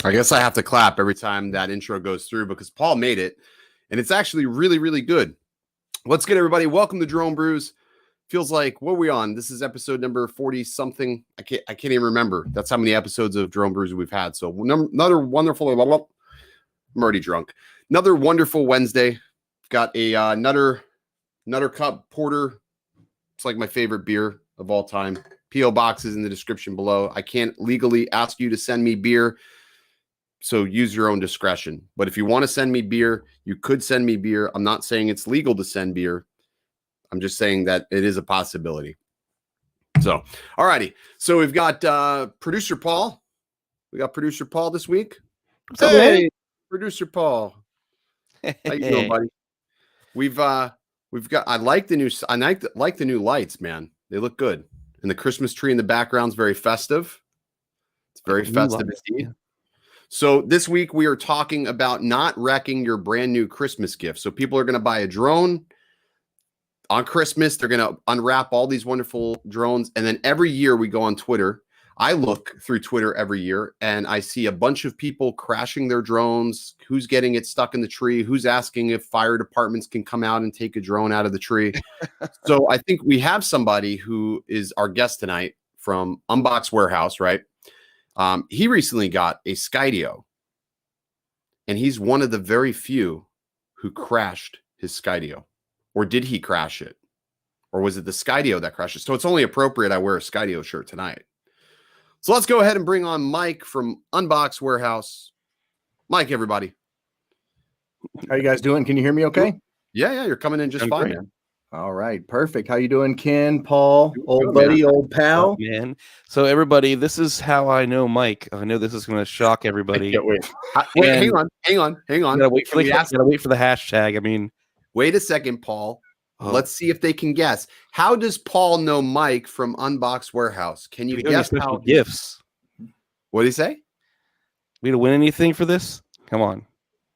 I guess I have to clap every time that intro goes through because Paul made it, and it's actually really, really good. What's good, everybody? Welcome to Drone Brews. Feels like, what are we on? This is episode number 40-something. I can't even remember. That's how many episodes of Drone Brews we've had. So another wonderful, I'm already drunk. Another wonderful Wednesday. Got a Nutter Cup Porter. It's like my favorite beer of all time. P.O. Box is in the description below. I can't legally ask you to send me beer, so use your own discretion. But if you want to send me beer, you could send me beer. I'm not saying it's legal to send beer. I'm just saying that it is a possibility. So, all righty. So we've got producer Paul. We got producer Paul this week. Hey, producer Paul. How you doing, buddy? We've got. I like the new lights, man. They look good, and the Christmas tree in the background is very festive. It's very festive indeed. So this week we are talking about not wrecking your brand new Christmas gift. So people are going to buy a drone on Christmas. They're going to unwrap all these wonderful drones. And then every year we go on Twitter. I look through Twitter every year and I see a bunch of people crashing their drones. Who's getting it stuck in the tree? Who's asking if fire departments can come out and take a drone out of the tree? So I think we have somebody who is our guest tonight from Unbox Warehouse, right? He recently got a Skydio, and he's one of the very few who crashed his Skydio. Or did he crash it? Or was it the Skydio that crashed it? So it's only appropriate I wear a Skydio shirt tonight. So let's go ahead and bring on Mike from Unbox Warehouse. Mike, everybody. How you guys doing? Can you hear me okay? Yeah, you're coming in just fine, man. All right, perfect. How you doing, Ken, Paul, old buddy, old pal? Oh, man. So everybody, this is how I know Mike. I know this is going to shock everybody. Wait, hang on. Gotta wait for the hashtag. I mean, wait a second, Paul. Let's see if they can guess. How does Paul know Mike from Unbox Warehouse? Can you guess how gifts? What did he say? We to win anything for this? Come on.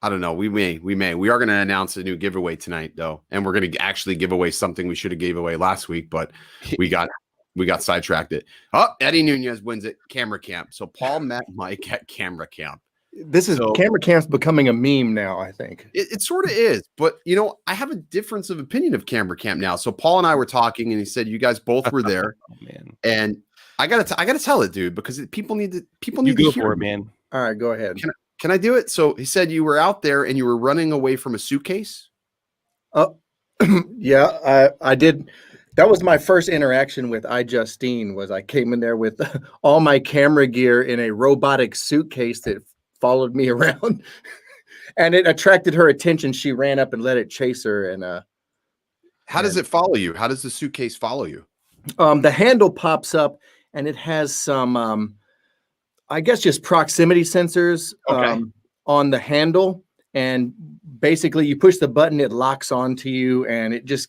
I don't know. We may. We are going to announce a new giveaway tonight, though, and we're going to actually give away something we should have gave away last week, but we got sidetracked. Eddie Nunez wins at Camera Camp. So Paul met Mike at Camera Camp. Camera Camp's becoming a meme now, I think. It sort of is, but I have a difference of opinion of Camera Camp now. So Paul and I were talking, and he said you guys both were there. Oh, man. And I gotta tell it, dude, because people need to go hear for it, man. All right, go ahead. Can I do it? So he said you were out there and you were running away from a suitcase. Yeah, I did. That was my first interaction with iJustine. Was I came in there with all my camera gear in a robotic suitcase that followed me around, and it attracted her attention. She ran up and let it chase her, and How does it follow you? How does the suitcase follow you? the handle pops up, and it has some, I guess, just proximity sensors Okay. on the handle, and basically you push the button, it locks onto you, and it just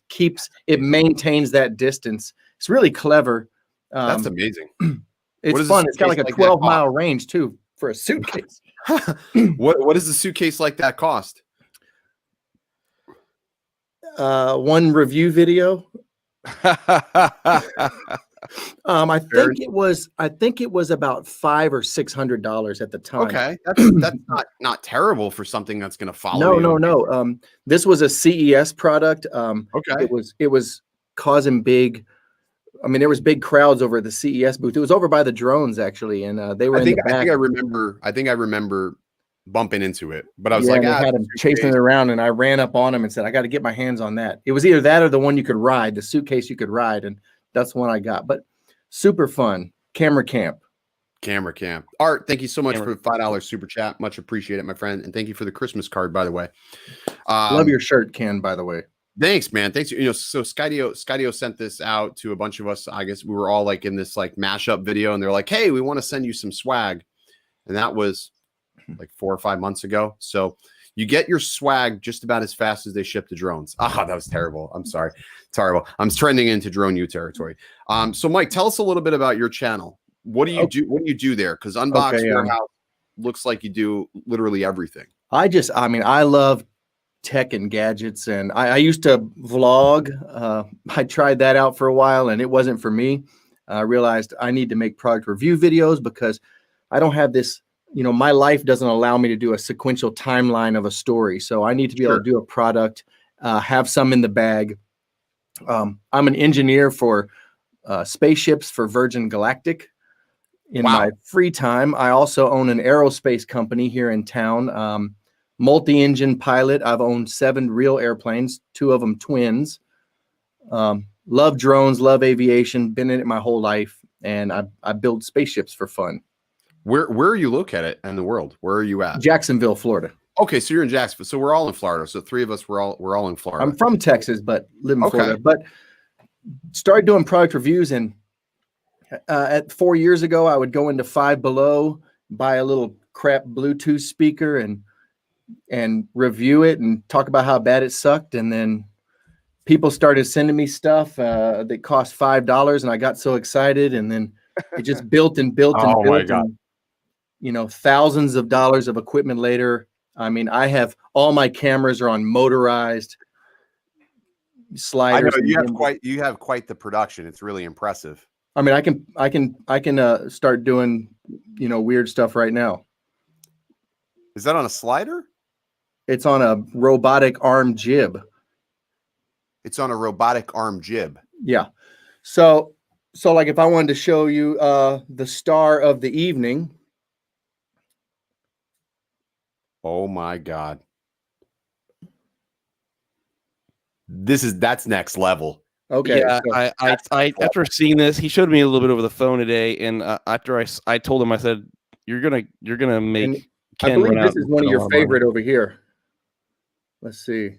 maintains that distance. It's really clever. That's amazing. It's does a fun. It's got like a suitcase like that 12-mile range too for a suitcase. What does a suitcase like that cost? One review video. I think it was about $500 or $600 at the time. Okay, that's not terrible for something that's going to follow you. No. This was a CES product. Okay. It was causing big. I mean, there was big crowds over at the CES booth. It was over by the drones actually, and they were I think in the back. I think I remember bumping into it, but I was Yeah, like, they had him chasing it around, and I ran up on him and said, "I got to get my hands on that." It was either that or the one you could ride, the suitcase you could ride, and that's the one I got. But super fun. Camera camp. Art, thank you so much for the $5 super chat. Much appreciated, my friend, and thank you for the Christmas card, by the way. Love your shirt, Ken. By the way. Thanks, man. Thanks. So Skydio sent this out to a bunch of us. I guess we were all like in this like mashup video, and they're like, "Hey, we want to send you some swag," and that was like 4 or 5 months ago. So you get your swag just about as fast as they ship the drones. Ah, that was terrible. I'm sorry. Terrible. I'm trending into drone U territory. So Mike, tell us a little bit about your channel. What do you do? What do you do there? Because Unbox Warehouse looks like you do literally everything. I love tech and gadgets, and I used to vlog. I tried that out for a while, and it wasn't for me. I realized I need to make product review videos because I don't have this, my life doesn't allow me to do a sequential timeline of a story. So I need to be able to do a product, have some in the bag. I'm an engineer for spaceships for Virgin Galactic. In my free time, I also own an aerospace company here in town. Multi-engine pilot. I've owned 7 real airplanes, 2 of them twins. Love drones, love aviation, been in it my whole life, and I build spaceships for fun. Where are you located in the world? Where are you at? Jacksonville, Florida. Okay, so you're in Jacksonville. So we're all in Florida. So 3 of us, we're all in Florida. I'm from Texas, but live in Florida. But started doing product reviews, and at 4 years ago, I would go into Five Below, buy a little crap Bluetooth speaker, and review it and talk about how bad it sucked. And then people started sending me stuff that cost $5, and I got so excited, and then it just built and built and built. My God. And, thousands of dollars of equipment later. I mean, I have all my cameras are on motorized sliders. I know you have quite the production. It's really impressive. I mean, I can start doing, weird stuff right now. Is that on a slider? It's on a robotic arm jib. It's on a robotic arm jib. Yeah. So like if I wanted to show you the star of the evening. Oh my God. That's next level. Okay. Yeah, so I after seeing this, he showed me a little bit over the phone today, and after I told him, I said, "You're gonna make Ken I believe run out." this is one of your favorite over here. Let's see.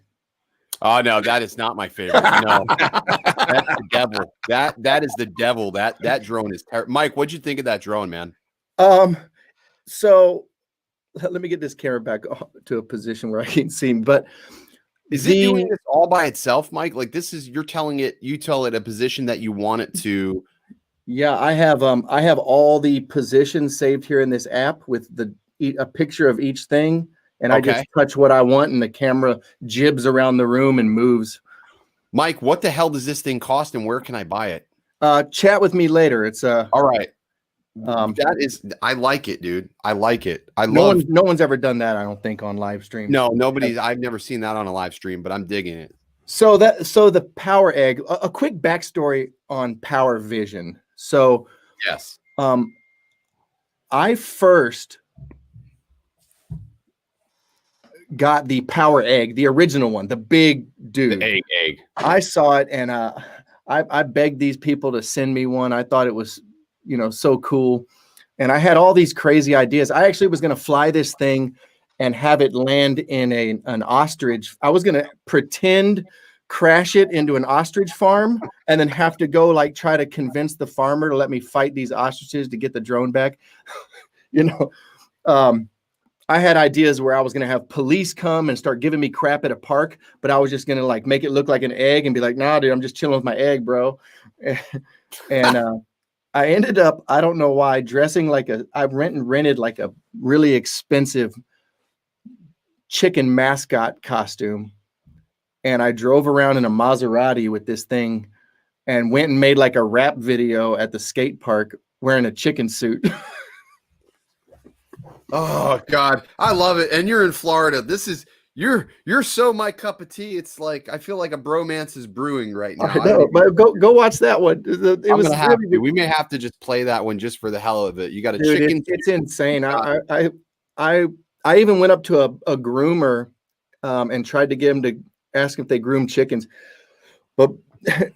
Oh no, that is not my favorite. No, that's the devil. That is the devil. That drone is terrible. Mike, what'd you think of that drone, man? So let me get this camera back to a position where I can see. But is it doing this all by itself, Mike? Like you tell it a position that you want it to. Yeah, I have all the positions saved here in this app with a picture of each thing. And I just touch what I want, and the camera jibs around the room and moves. Mike, what the hell does this thing cost, and where can I buy it? Chat with me later. It's all right. I like it, dude. I like it. No one's ever done that, I don't think, on live stream. No, nobody's. I've never seen that on a live stream, but I'm digging it. So the Power Egg. A quick backstory on Power Vision. So yes, I first got the Power Egg, the original one, the big dude. The egg. I saw it, and I begged these people to send me one. I thought it was, so cool. And I had all these crazy ideas. I actually was going to fly this thing and have it land in an ostrich. I was going to pretend crash it into an ostrich farm and then have to go try to convince the farmer to let me fight these ostriches to get the drone back. I had ideas where I was going to have police come and start giving me crap at a park, but I was just going to make it look like an egg and be like, nah, dude, I'm just chilling with my egg, bro. And I ended up, I don't know why, dressing I rented a really expensive chicken mascot costume. And I drove around in a Maserati with this thing and went and made a rap video at the skate park wearing a chicken suit. Oh God, I love it. And you're in Florida. You're so my cup of tea. It's I feel like a bromance is brewing right now. I know, but go watch that one. We may have to just play that one just for the hell of it. You got a Dude, chicken. It's insane. I even went up to a groomer and tried to get him to ask if they groom chickens, but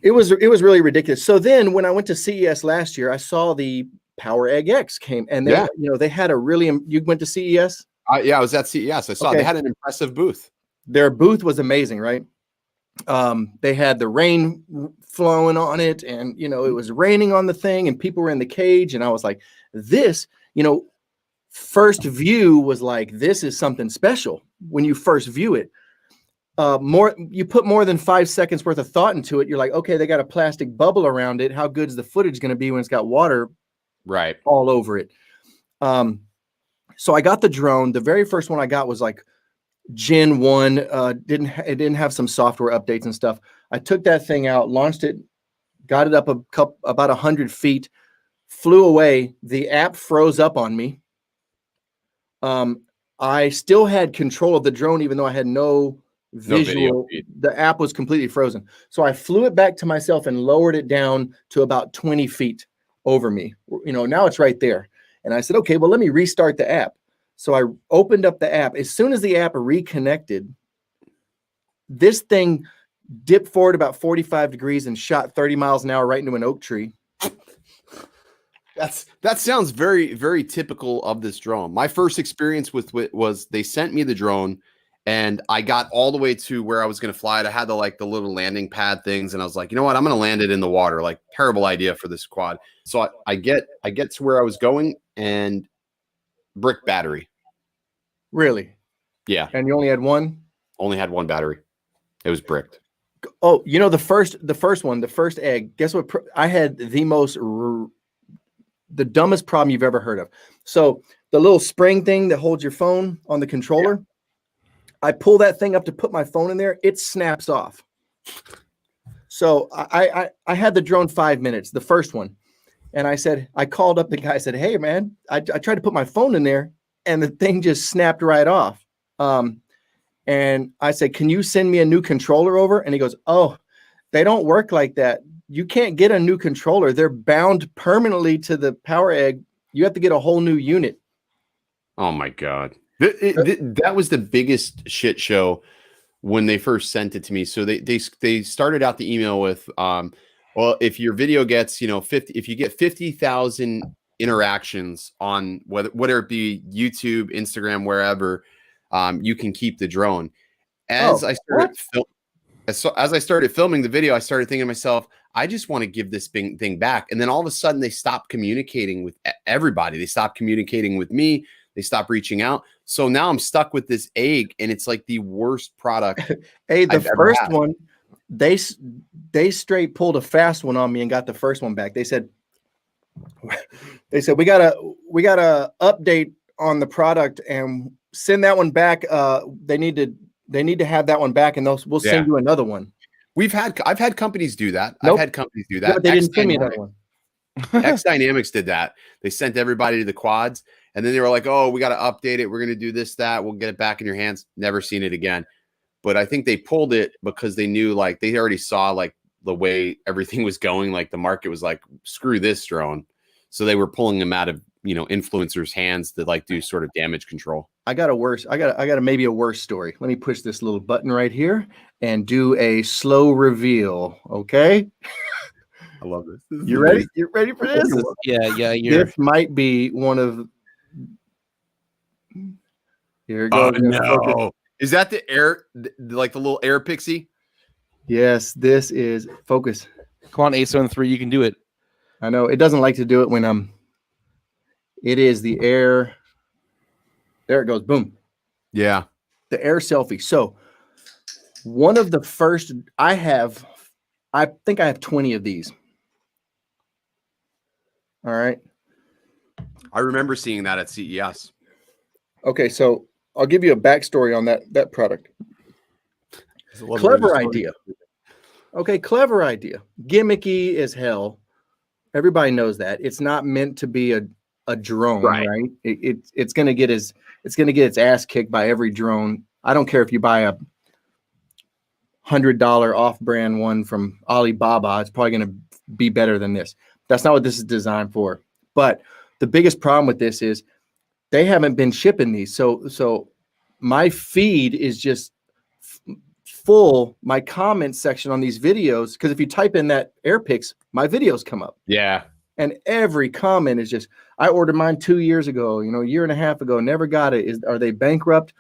it was really ridiculous. So then when I went to CES last year, I saw the Power Egg X came, and they had a really. You went to CES? Yeah, I was at CES. I saw they had an impressive booth. Their booth was amazing, right? They had the rain flowing on it, and it was raining on the thing, and people were in the cage, and I was like, this, first view was this is something special when you first view it. You put more than 5 seconds worth of thought into it. You're like, okay, they got a plastic bubble around it. How good is the footage going to be when it's got water right all over it? So I got the drone. The very first one I got was Gen 1. It didn't have some software updates and stuff. I took that thing out, launched it, got it up about 100 feet, flew away. The app froze up on me. I still had control of the drone, even though I had no visual. The app was completely frozen. So I flew it back to myself and lowered it down to about 20 feet over me. Now it's right there. And I said, okay, well, let me restart the app. So I opened up the app. As soon as the app reconnected, this thing dipped forward about 45 degrees and shot 30 miles an hour right into an oak tree. That sounds very, very typical of this drone. My first experience with it was they sent me the drone and I got all the way to where I was going to fly it. I had the little landing pad things, and I was like, you know what? I'm going to land it in the water. Terrible idea for this quad. So I get to where I was going, and brick battery. Really? Yeah. And you only had one? Only had one battery. It was bricked. Oh, the first one, the first egg. Guess what? I had the dumbest problem you've ever heard of. So the little spring thing that holds your phone on the controller. Yeah. I pull that thing up to put my phone in there. It snaps off. So I had the drone 5 minutes, the first one. And I called up the guy. I said, hey, man, I tried to put my phone in there and the thing just snapped right off. And I said, can you send me a new controller over? And he goes, oh, they don't work like that. You can't get a new controller. They're bound permanently to the Power Egg. You have to get a whole new unit. Oh, my God. That was the biggest shit show when they first sent it to me. So they started out the email with, well, if your video gets, if you get 50,000 interactions on whether it be YouTube, Instagram, wherever, you can keep the drone. As I started filming the video, I started thinking to myself, I just want to give this thing back. And then all of a sudden they stopped communicating with everybody. They stopped communicating with me. They stopped reaching out. So now I'm stuck with this egg, and it's the worst product. Hey, the first one, they straight pulled a fast one on me and got the first one back. They said we gotta update on the product and send that one back. They need to have that one back, and we'll send you another one. I've had companies do that. Nope. I've had companies do that. Yeah, but they didn't send me another one. X Dynamics did that. They sent everybody to the quads, and then they were like, oh, we got to update it. We're going to do this, that. We'll get it back in your hands. Never seen it again. But I think they pulled it because they knew, they already saw, the way everything was going. The market was like, screw this drone. So they were pulling them out of, influencers' hands that like do sort of damage control. I got a maybe a worse story. Let me push this little button right here and do a slow reveal. Okay. I love this. You ready? You ready for this? Yeah. This might be one of. Here it Oh goes. no! Is that the air, like the little air pixie? Yes, this is focus. Come on, A73, you can do it. I know it doesn't like to do it when I'm. It is the air. There it goes. Boom. Yeah. The air selfie. So one of the first I think I have 20 of these. All right. I remember seeing that at CES. Okay, so I'll give you a backstory on that product. Clever idea. Okay, clever idea. Gimmicky as hell. Everybody knows that. It's not meant to be a drone, right? It's gonna get its ass kicked by every drone. I don't care if you buy a $100 off-brand one from Alibaba. It's probably gonna be better than this. That's not what this is designed for. But the biggest problem with this is they haven't been shipping these. So my feed is just full. My comment section on these videos, because if you type in that AirPix, my videos come up. Yeah. And every comment is just, I ordered mine 2 years ago, a year and a half ago, never got it. Are they bankrupt?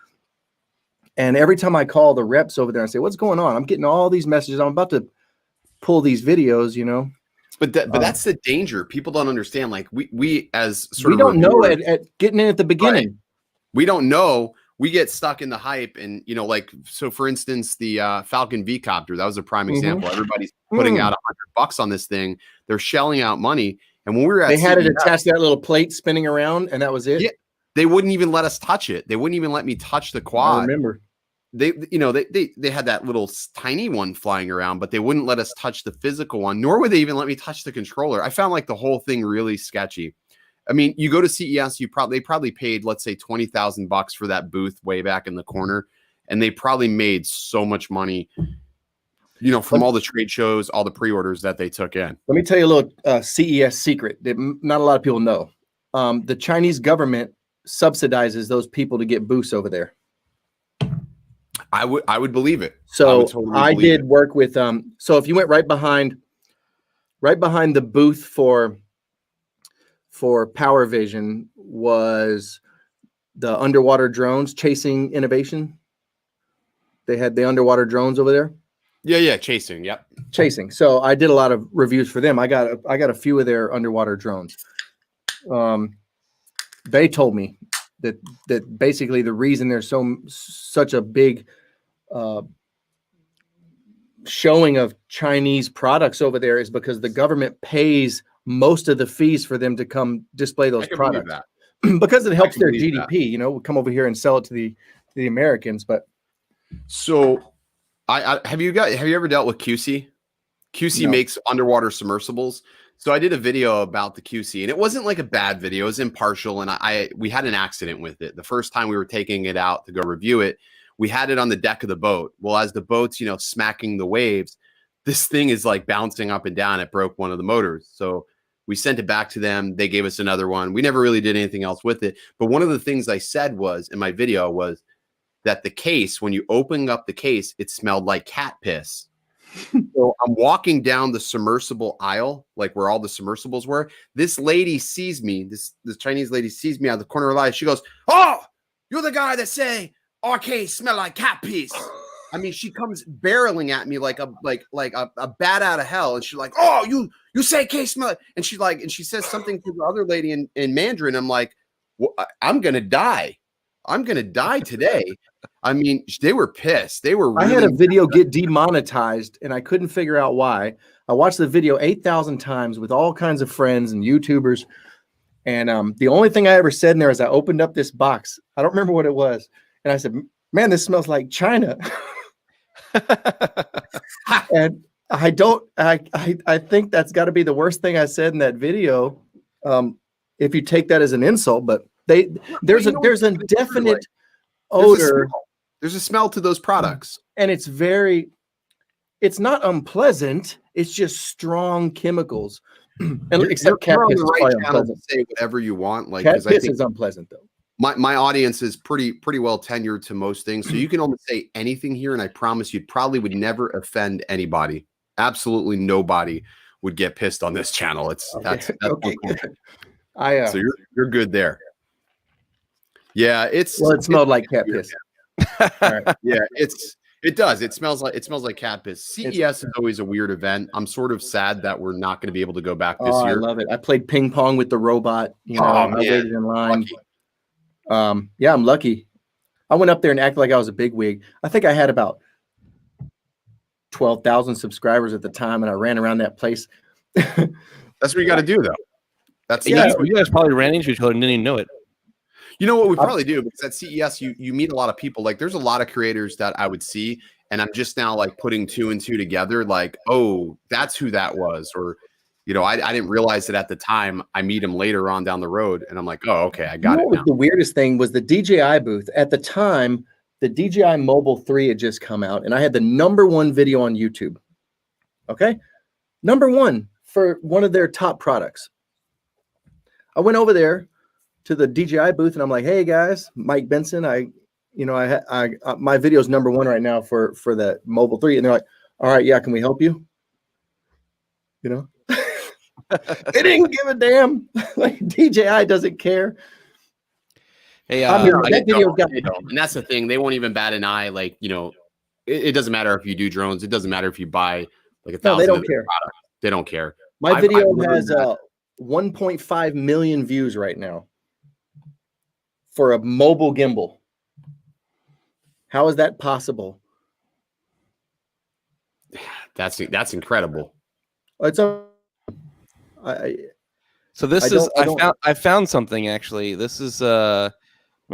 And every time I call the reps over there and say, what's going on? I'm getting all these messages. I'm about to pull these videos, But that's the danger. People don't understand. Like we as sort we of don't know reviewers, at getting in at the beginning. Right. We don't know. We get stuck in the hype, and like so. For instance, the Falcon V copter, that was a prime example. Everybody's putting out $100 on this thing. They're shelling out money, and when we were at they had CES, it attached to that little plate spinning around, and that was it. Yeah, they wouldn't even let us touch it. They wouldn't even let me touch the quad. I remember. They had that little tiny one flying around, but they wouldn't let us touch the physical one, nor would they even let me touch the controller. I found like the whole thing really sketchy. I mean, you go to CES, they probably paid, let's say, $20,000 for that booth way back in the corner, and they probably made so much money, from all the trade shows, all the pre-orders that they took in. Let me tell you a little CES secret that not a lot of people know. The Chinese government subsidizes those people to get booths over there. I would believe it. So I did work with so if you went right behind the booth for Power Vision was the underwater drones chasing innovation. They had the underwater drones over there. Yeah, chasing. Yep. Chasing. So I did a lot of reviews for them. I got a few of their underwater drones. They told me that basically the reason there's such a big showing of Chinese products over there is because the government pays most of the fees for them to come display those products because it helps their GDP. We come over here and sell it to the Americans. But so, have you ever dealt with QC? QC makes underwater submersibles. So I did a video about the QC, and it wasn't like a bad video. It was impartial, and we had an accident with it. The first time we were taking it out to go review it, we had it on the deck of the boat. Well, as the boat's, smacking the waves, this thing is like bouncing up and down. It broke one of the motors. So we sent it back to them. They gave us another one. We never really did anything else with it. But one of the things I said was in my video was that the case, when you open up the case, it smelled like cat piss. So I'm walking down the submersible aisle, like where all the submersibles were. This lady sees me. This Chinese lady sees me out of the corner of her eye. She goes, "Oh, you're the guy that say our case smell like cat piss." I mean, she comes barreling at me like a bat out of hell, and she's like, "Oh, you say case smell," and she says something to the other lady in Mandarin. I'm like, well, I'm gonna die. I'm gonna die today. I mean, they were pissed. They were. Really I had a video get demonetized, and I couldn't figure out why. I watched the video 8,000 times with all kinds of friends and YouTubers, and the only thing I ever said in there is I opened up this box. I don't remember what it was, and I said, "Man, this smells like China." And I think that's got to be the worst thing I said in that video. If you take that as an insult, but there's a definite odor. There's a smell to those products, and it's very. it's not unpleasant. It's just strong chemicals. And except cat you're on piss the is right probably channel to unpleasant. say whatever you want. Like, Cat because I piss think is unpleasant though. my audience is pretty well tenured to most things, so you can almost say anything here, and I promise you probably would never offend anybody. Absolutely nobody would get pissed on this channel. That's okay. perfect. I So you're good there. Yeah, it smelled like cat piss. All right. Yeah, it does. It smells like cat piss. CES is always a weird event. I'm sort of sad that we're not going to be able to go back this year. I love it. I played ping pong with the robot. I waited in line. Lucky. Yeah, I'm lucky. I went up there and acted like I was a bigwig. I think I had about 12,000 subscribers at the time, and I ran around that place. That's what you got to do, though. That's you guys probably ran into each other and didn't even know it. You know what we probably do, because at CES you meet a lot of people. Like, there's a lot of creators that I would see, and I'm just now like putting two and two together. Like, oh, that's who that was, or I didn't realize it at the time. I meet him later on down the road, and I'm like, oh, okay, I got it now. The weirdest thing was the DJI booth at the time. The DJI Mobile 3 had just come out, and I had the #1 video on YouTube. Okay, #1 for one of their top products. I went over there to the DJI booth, and I'm like, "Hey guys, Mike Benson. my video's #1 right now for the Mobile 3," and they're like, "All right, yeah, can we help you?" They didn't give a damn. Like, DJI doesn't care. Hey, that video got me, and that's the thing. They won't even bat an eye. Like, it doesn't matter if you do drones. It doesn't matter if you buy like 1,000. No, they don't care. They don't care. My video has 1.5 million views right now for a mobile gimbal. How is that possible? That's incredible. It's So this is I found something actually. This is I'm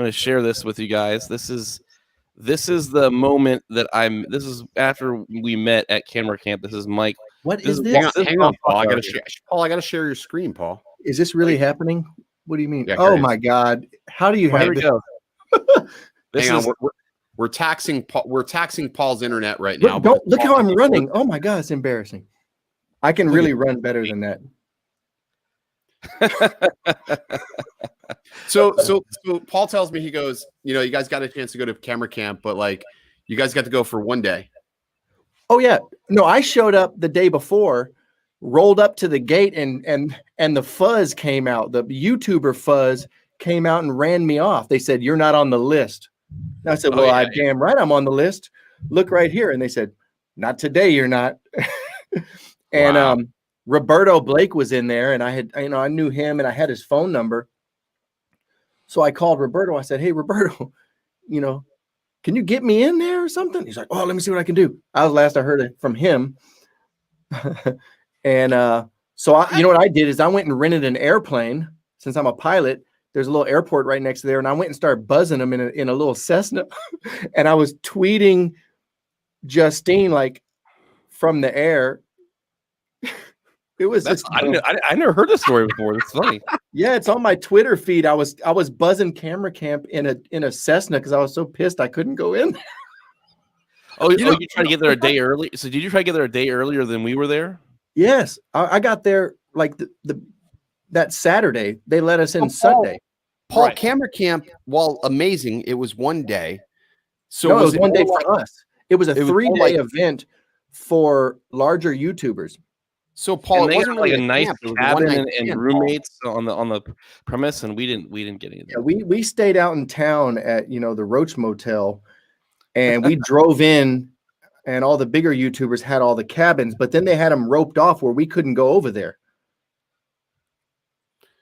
going to share this with you guys. This is the moment that this is after we met at Camera Camp. This is Mike. What is this? Hang on, Paul. I got to share your screen, Paul. Is this really happening? What do you mean? Yeah, oh my God. How do you have Here we go. Hang on. We're taxing Paul's internet right now. Don't look how I'm running. Oh my God, it's embarrassing. I can really run better than that. So Paul tells me, he goes, you guys got a chance to go to Camera Camp, but like, you guys got to go for one day. Oh yeah. No, I showed up the day before, rolled up to the gate, and the fuzz came out. The YouTuber fuzz came out and ran me off. They said, "You're not on the list." And I said, "Well, I'm damn right I'm on the list. Look right here." And they said, "Not today, you're not." And wow. Roberto Blake was in there, and I knew him, and I had his phone number. So I called Roberto. I said, "Hey, Roberto, can you get me in there or something?" He's like, "Oh, let me see what I can do." I was last I heard it from him. And so what I did is I went and rented an airplane. Since I'm a pilot, there's a little airport right next to there, and I went and started buzzing them in a little Cessna. And I was tweeting Justine like from the air. It was I never heard this story before. It's funny. Yeah, it's on my Twitter feed. I was buzzing Camera Camp in a Cessna because I was so pissed I couldn't go in. You tried to get there a day early. So did you try to get there a day earlier than we were there? Yes, I got there like that Saturday. They let us in Sunday. Paul, right. Camera Camp, while amazing, it was one day. So no, it was one day for us. It was a 3-day event for larger YouTubers. So Paul, it wasn't like a nice cabin and roommates Paul. on the premise, and we didn't get anything. Yeah, we stayed out in town at the Roach Motel, and we drove in, and all the bigger YouTubers had all the cabins, but then they had them roped off where we couldn't go over there.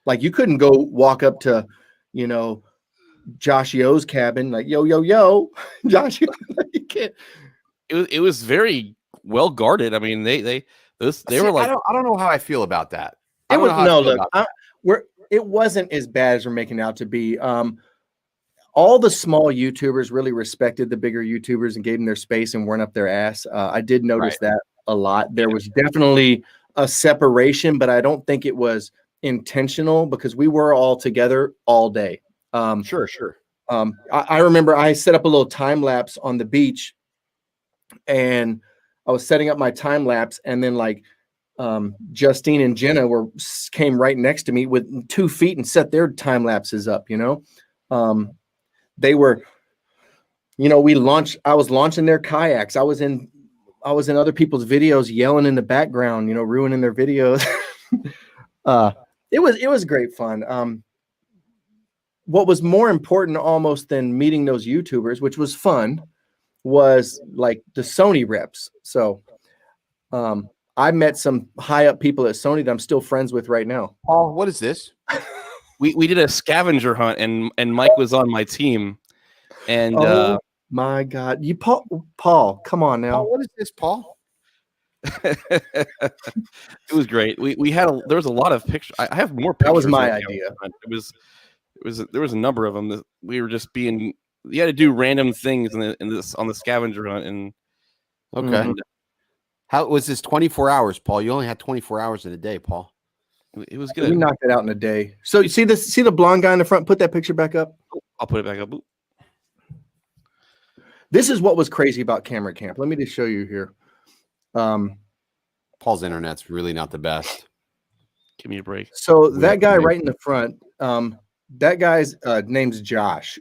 Like, you couldn't go walk up to, Josh Yo's cabin, like, yo, Josh, you can't. It was very well guarded. I mean, they were like, I don't know how I feel about that. It wasn't as bad as we're making it out to be. All the small YouTubers really respected the bigger YouTubers and gave them their space and weren't up their ass. I did notice that a lot. There was definitely a separation, but I don't think it was intentional because we were all together all day. Sure. I remember I set up a little time lapse on the beach, and I was setting up my time lapse, and then like Justine and Jenna came right next to me with 2 feet and set their time lapses up. They were, I was launching their kayaks. I was in other people's videos, yelling in the background, ruining their videos. It was great fun. What was more important almost than meeting those YouTubers, which was fun, was like the Sony reps. So I met some high up people at Sony that I'm still friends with right now. Paul, what is this? We did a scavenger hunt, and Mike was on my team. And my God, Paul, come on now. Paul, what is this, Paul? It was great. There was a lot of pictures. I have more pictures. That was my idea. There was a number of them that we were just you had to do random things on the scavenger hunt. And okay. How was this 24 hours, Paul? You only had 24 hours in a day, Paul. It was good. We knocked it out in a day. So you see the blonde guy in the front? Put that picture back up. I'll put it back up. This is what was crazy about Camera Camp. Let me just show you here. Paul's internet's really not the best. Give me a break. So that guy right in the front, that guy's name's Josh.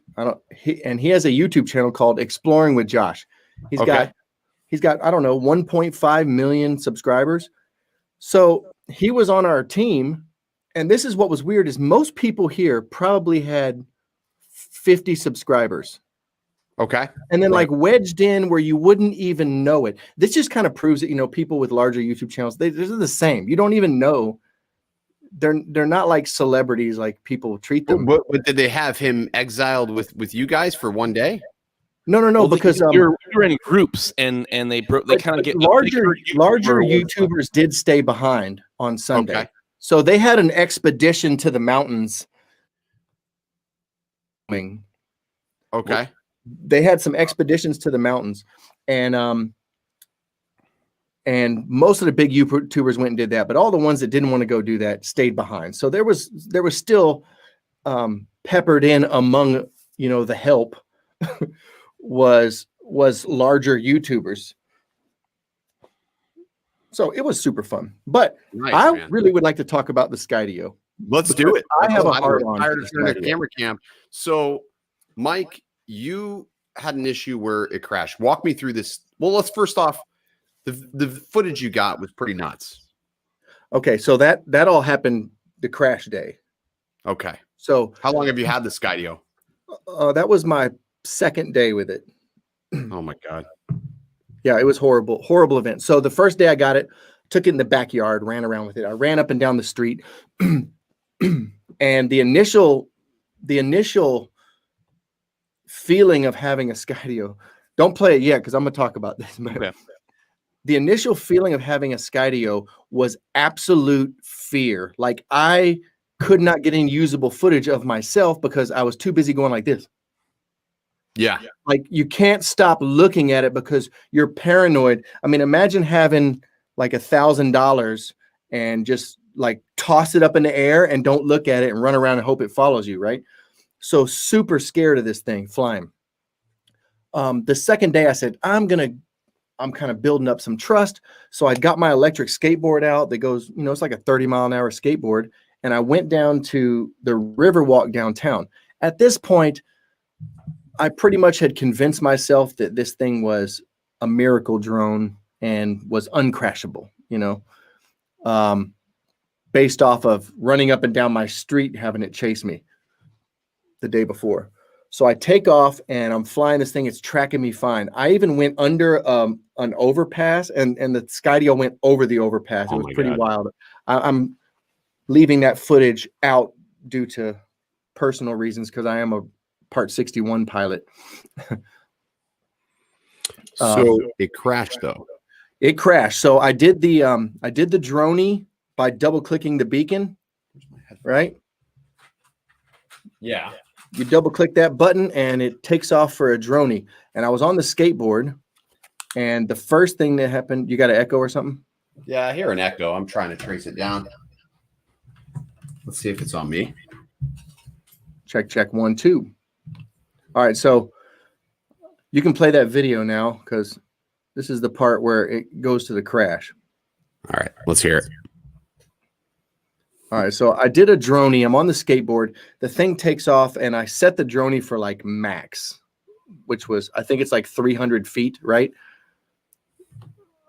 He has a YouTube channel called Exploring with Josh. He's got I don't know 1.5 million subscribers. So he was on our team, and this is what was weird is most people here probably had 50 subscribers. Okay. And then like wedged in where you wouldn't even know it. This just kind of proves that, people with larger YouTube channels, they're the same. You don't even know. They're not like celebrities like people treat them. But did they have him exiled with you guys for one day? No, Well, because you're in groups and they kind of get larger YouTubers did stay behind on Sunday. Okay. So they had an expedition to the mountains. Okay. They had some expeditions to the mountains, and most of the big YouTubers went and did that, but all the ones that didn't want to go do that stayed behind. So there was still peppered in among the help was larger YouTubers. So it was super fun. But nice, really would like to talk about the Skydio. Let's do it. I have a hard on the Camera Camp. So Mike, you had an issue where it crashed. Walk me through this. Well, let's first off, the footage you got was pretty nuts. Okay, so that all happened the crash day. Okay. So how long have you had the Skydio? That was my second day with it. Oh my God. Yeah, it was horrible event. So the first day I got it, took it in the backyard, ran around with it. I ran up and down the street. And the initial feeling of having a Skydio, don't play it yet because I'm going to talk about this. Okay. The initial feeling of having a Skydio was absolute fear. Like I could not get any usable footage of myself because I was too busy going like this. Yeah. Like you can't stop looking at it because you're paranoid. I mean, imagine having like $1,000 and just like toss it up in the air and don't look at it and run around and hope it follows you, right? So super scared of this thing flying. The second day I said, I'm kind of building up some trust. So I got my electric skateboard out that goes, it's like a 30-mile-an-hour skateboard. And I went down to the Riverwalk downtown. At this point, I pretty much had convinced myself that this thing was a miracle drone and was uncrashable, based off of running up and down my street, having it chase me the day before. So I take off and I'm flying this thing. It's tracking me fine. I even went under an overpass and the Skydio went over the overpass. It was pretty wild. I'm leaving that footage out due to personal reasons because I am a Part 61 pilot. So it crashed though. It crashed. So I did the droney by double clicking the beacon, right? Yeah. You double click that button and it takes off for a droney. And I was on the skateboard and the first thing that happened, you got an echo or something? Yeah, I hear an echo. I'm trying to trace it down. Let's see if it's on me. Check 1 2. All right, so you can play that video now because This is the part where it goes to the crash. All right, let's hear it. All right, so I did a droney. I'm on the skateboard. The thing takes off, and I set the droney for like max, which was, I think it's like 300 feet, right?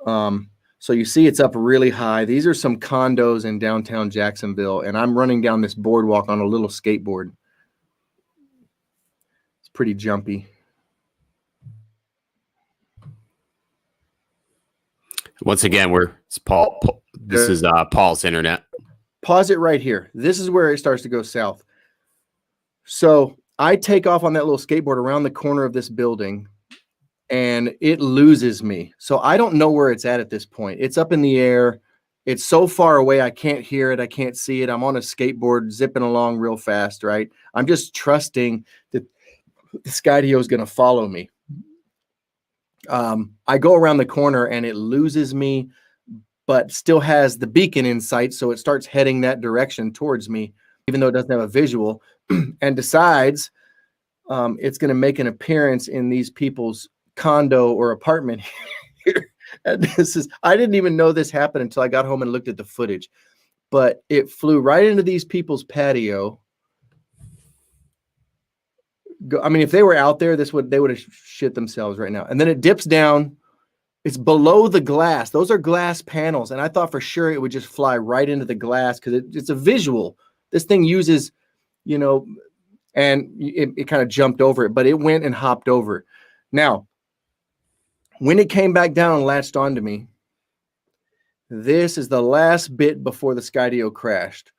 So you see it's up really high. These are some condos in downtown Jacksonville, and I'm running down this boardwalk on a little skateboard. It's pretty jumpy. Once again, it's Paul. This is Paul's internet. Pause it right here. This is where it starts to go south. So I take off on that little skateboard around the corner of this building, and it loses me. So I don't know where it's at this point. It's up in the air. It's so far away, I can't hear it. I can't see it. I'm on a skateboard zipping along real fast, right? I'm just trusting that the Skydio is going to follow me. I go around the corner, and it loses me, but still has the beacon in sight. So it starts heading that direction towards me, even though it doesn't have a visual, and decides it's going to make an appearance in these people's condo or apartment here. And I didn't even know this happened until I got home and looked at the footage, but it flew right into these people's patio. I mean, if they were out there, they would have shit themselves right now. And then it dips down. It's below the glass. Those are glass panels. And I thought for sure it would just fly right into the glass because it's a visual. This thing uses, and it kind of jumped over it, but it went and hopped over it. Now, when it came back down and latched onto me, this is the last bit before the Skydio crashed.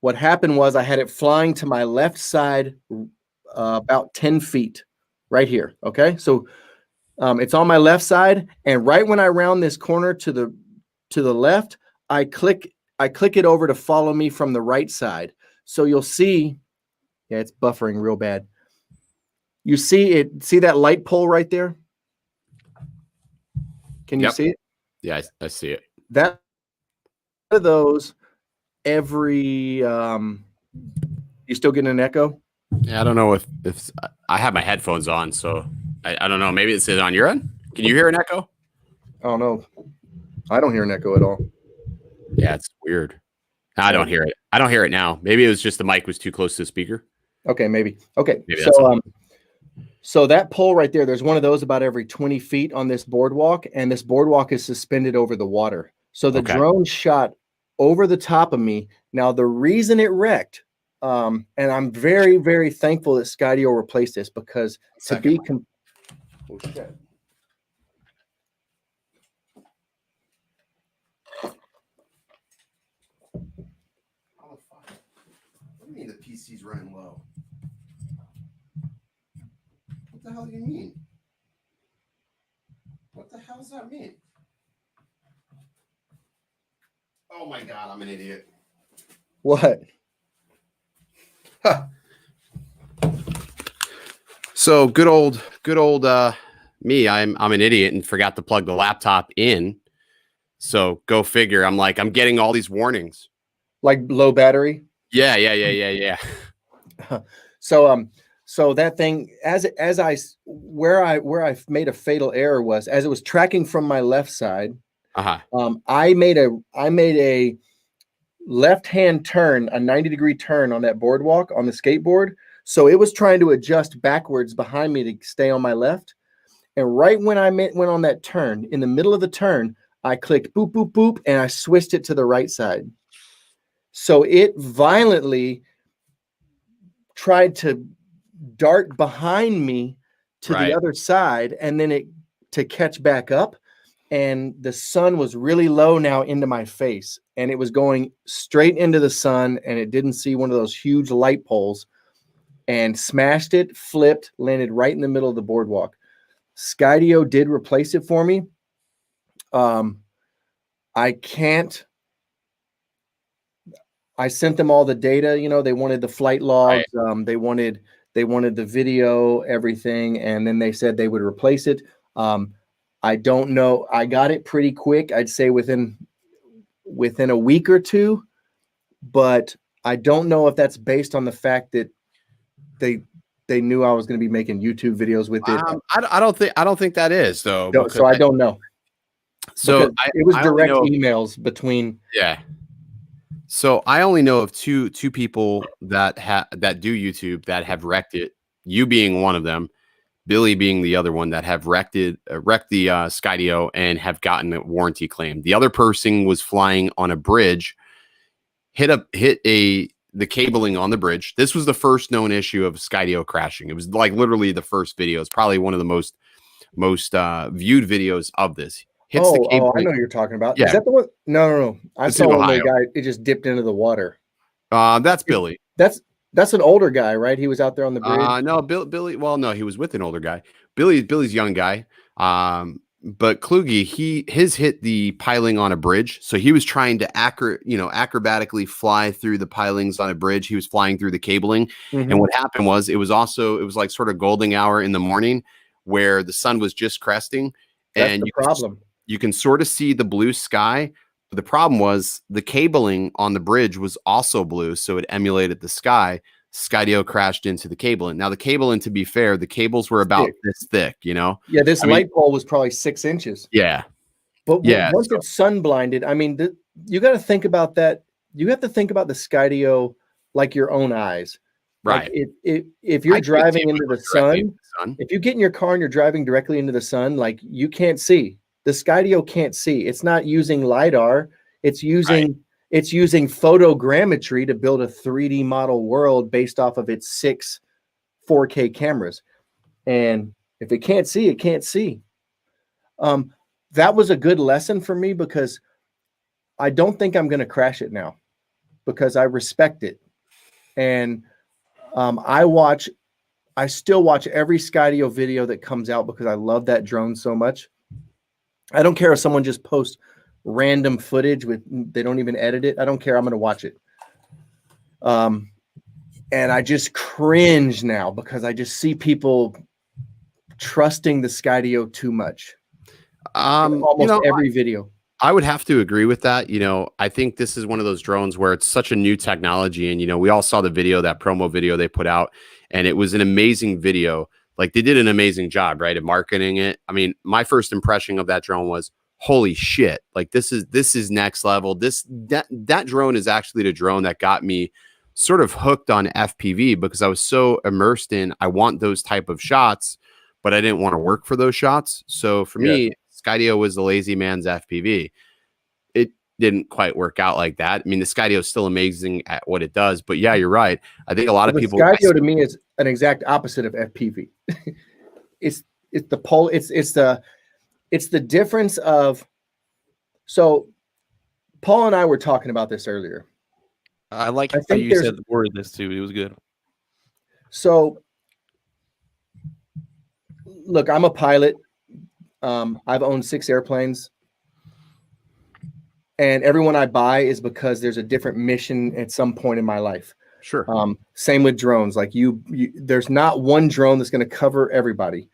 What happened was I had it flying to my left side about 10 feet right here. Okay. So it's on my left side. And right when I round this corner to the left, I click it over to follow me from the right side. So you'll see, yeah, it's buffering real bad. You see that light pole right there? Can you see it? Yeah, I see it. That of those every you still getting an echo? Yeah, I don't know if I have my headphones on, so I don't know. Maybe it's on your end. Can you hear an echo? Oh no, I don't hear an echo at all. Yeah, it's weird. I don't hear it. I don't hear it now. Maybe it was just the mic was too close to the speaker. Okay, maybe. Okay, maybe so that pole right there, there's one of those about every 20 feet on this boardwalk, and this boardwalk is suspended over the water. So the drone shot over the top of me. Now, the reason it wrecked, and I'm very, very thankful that Skydio replaced this because to be oh, shit. What do you mean the PC's running low? What the hell do you mean? What the hell does that mean? Oh my God, I'm an idiot. What? Huh. So good old me. I'm an idiot and forgot to plug the laptop in. So go figure. I'm getting all these warnings. Like low battery? Yeah. So that thing, where I made a fatal error was as it was tracking from my left side. I made a left-hand turn, a 90-degree turn on that boardwalk on the skateboard. So it was trying to adjust backwards behind me to stay on my left. And right when I went on that turn, in the middle of the turn, I clicked boop, boop, boop, and I switched it to the right side. So it violently tried to dart behind me to the other side, and then to catch back up. And the sun was really low now into my face, and it was going straight into the sun, and it didn't see one of those huge light poles, and smashed it, flipped, landed right in the middle of the boardwalk. Skydio did replace it for me. I sent them all the data. They wanted the flight logs. Right. They wanted the video, everything, and then they said they would replace it. I don't know. I got it pretty quick. I'd say within a week or two, but I don't know if that's based on the fact that they knew I was going to be making YouTube videos with it. I don't think that is though. So I don't know. So it was I direct emails between. Yeah. So I only know of two people that do YouTube that have wrecked it. You being one of them, Billy being the other one that have wrecked the Skydio and have gotten a warranty claim. The other person was flying on a bridge, hit the cabling on the bridge. This was the first known issue of Skydio crashing. It was like literally the first video. It's probably one of the most viewed videos of this. I know what you're talking about. Yeah. Is that the one? No. I saw one of the guy. It just dipped into the water. That's Billy. That's an older guy, right? He was out there on the bridge. No, Billy. Well, no, he was with an older guy. Billy's young guy. But Kluge, his hit the piling on a bridge. So he was trying to acrobatically fly through the pilings on a bridge. He was flying through the cabling. Mm-hmm. And what happened was it was like sort of golden hour in the morning where the sun was just cresting. That's the problem. You can sort of see the blue sky. But the problem was the cabling on the bridge was also blue. So it emulated the sky. Skydio crashed into the cabling. Now the cabling, to be fair, the cables were about this thick, Yeah, this light pole was probably 6 inches. Yeah. But once it's sun blinded, I mean, you got to think about that. You have to think about the Skydio like your own eyes. Right. Like if you're driving into the sun, if you get in your car and you're driving directly into the sun, like you can't see. The Skydio can't see. It's not using LiDAR. It's using photogrammetry to build a 3D model world based off of its 6 4K cameras. And if it can't see, it can't see. That was a good lesson for me because I don't think I'm going to crash it now because I respect it. And I still watch every Skydio video that comes out because I love that drone so much. I don't care if someone just posts random footage they don't even edit it. I don't care. I'm going to watch it. And I just cringe now because I just see people trusting the Skydio too much. Almost every video. I would have to agree with that. I think this is one of those drones where it's such a new technology. And, we all saw the video, that promo video they put out, and it was an amazing video. Like they did an amazing job, right, at marketing it. I mean, my first impression of that drone was, holy shit, like this is next level. That drone is actually the drone that got me sort of hooked on FPV because I was so immersed in, I want those type of shots, but I didn't want to work for those shots. So for me, Skydio was the lazy man's FPV. It didn't quite work out like that. I mean, the Skydio is still amazing at what it does, but yeah, you're right. I think a lot of people. Skydio to me is an exact opposite of FPV. It's the difference of. So, Paul and I were talking about this earlier. I like how you said the word this too. It was good. So, look, I'm a pilot. I've owned 6 airplanes. And everyone I buy is because there's a different mission at some point in my life. Sure. Same with drones. Like there's not one drone that's going to cover everybody.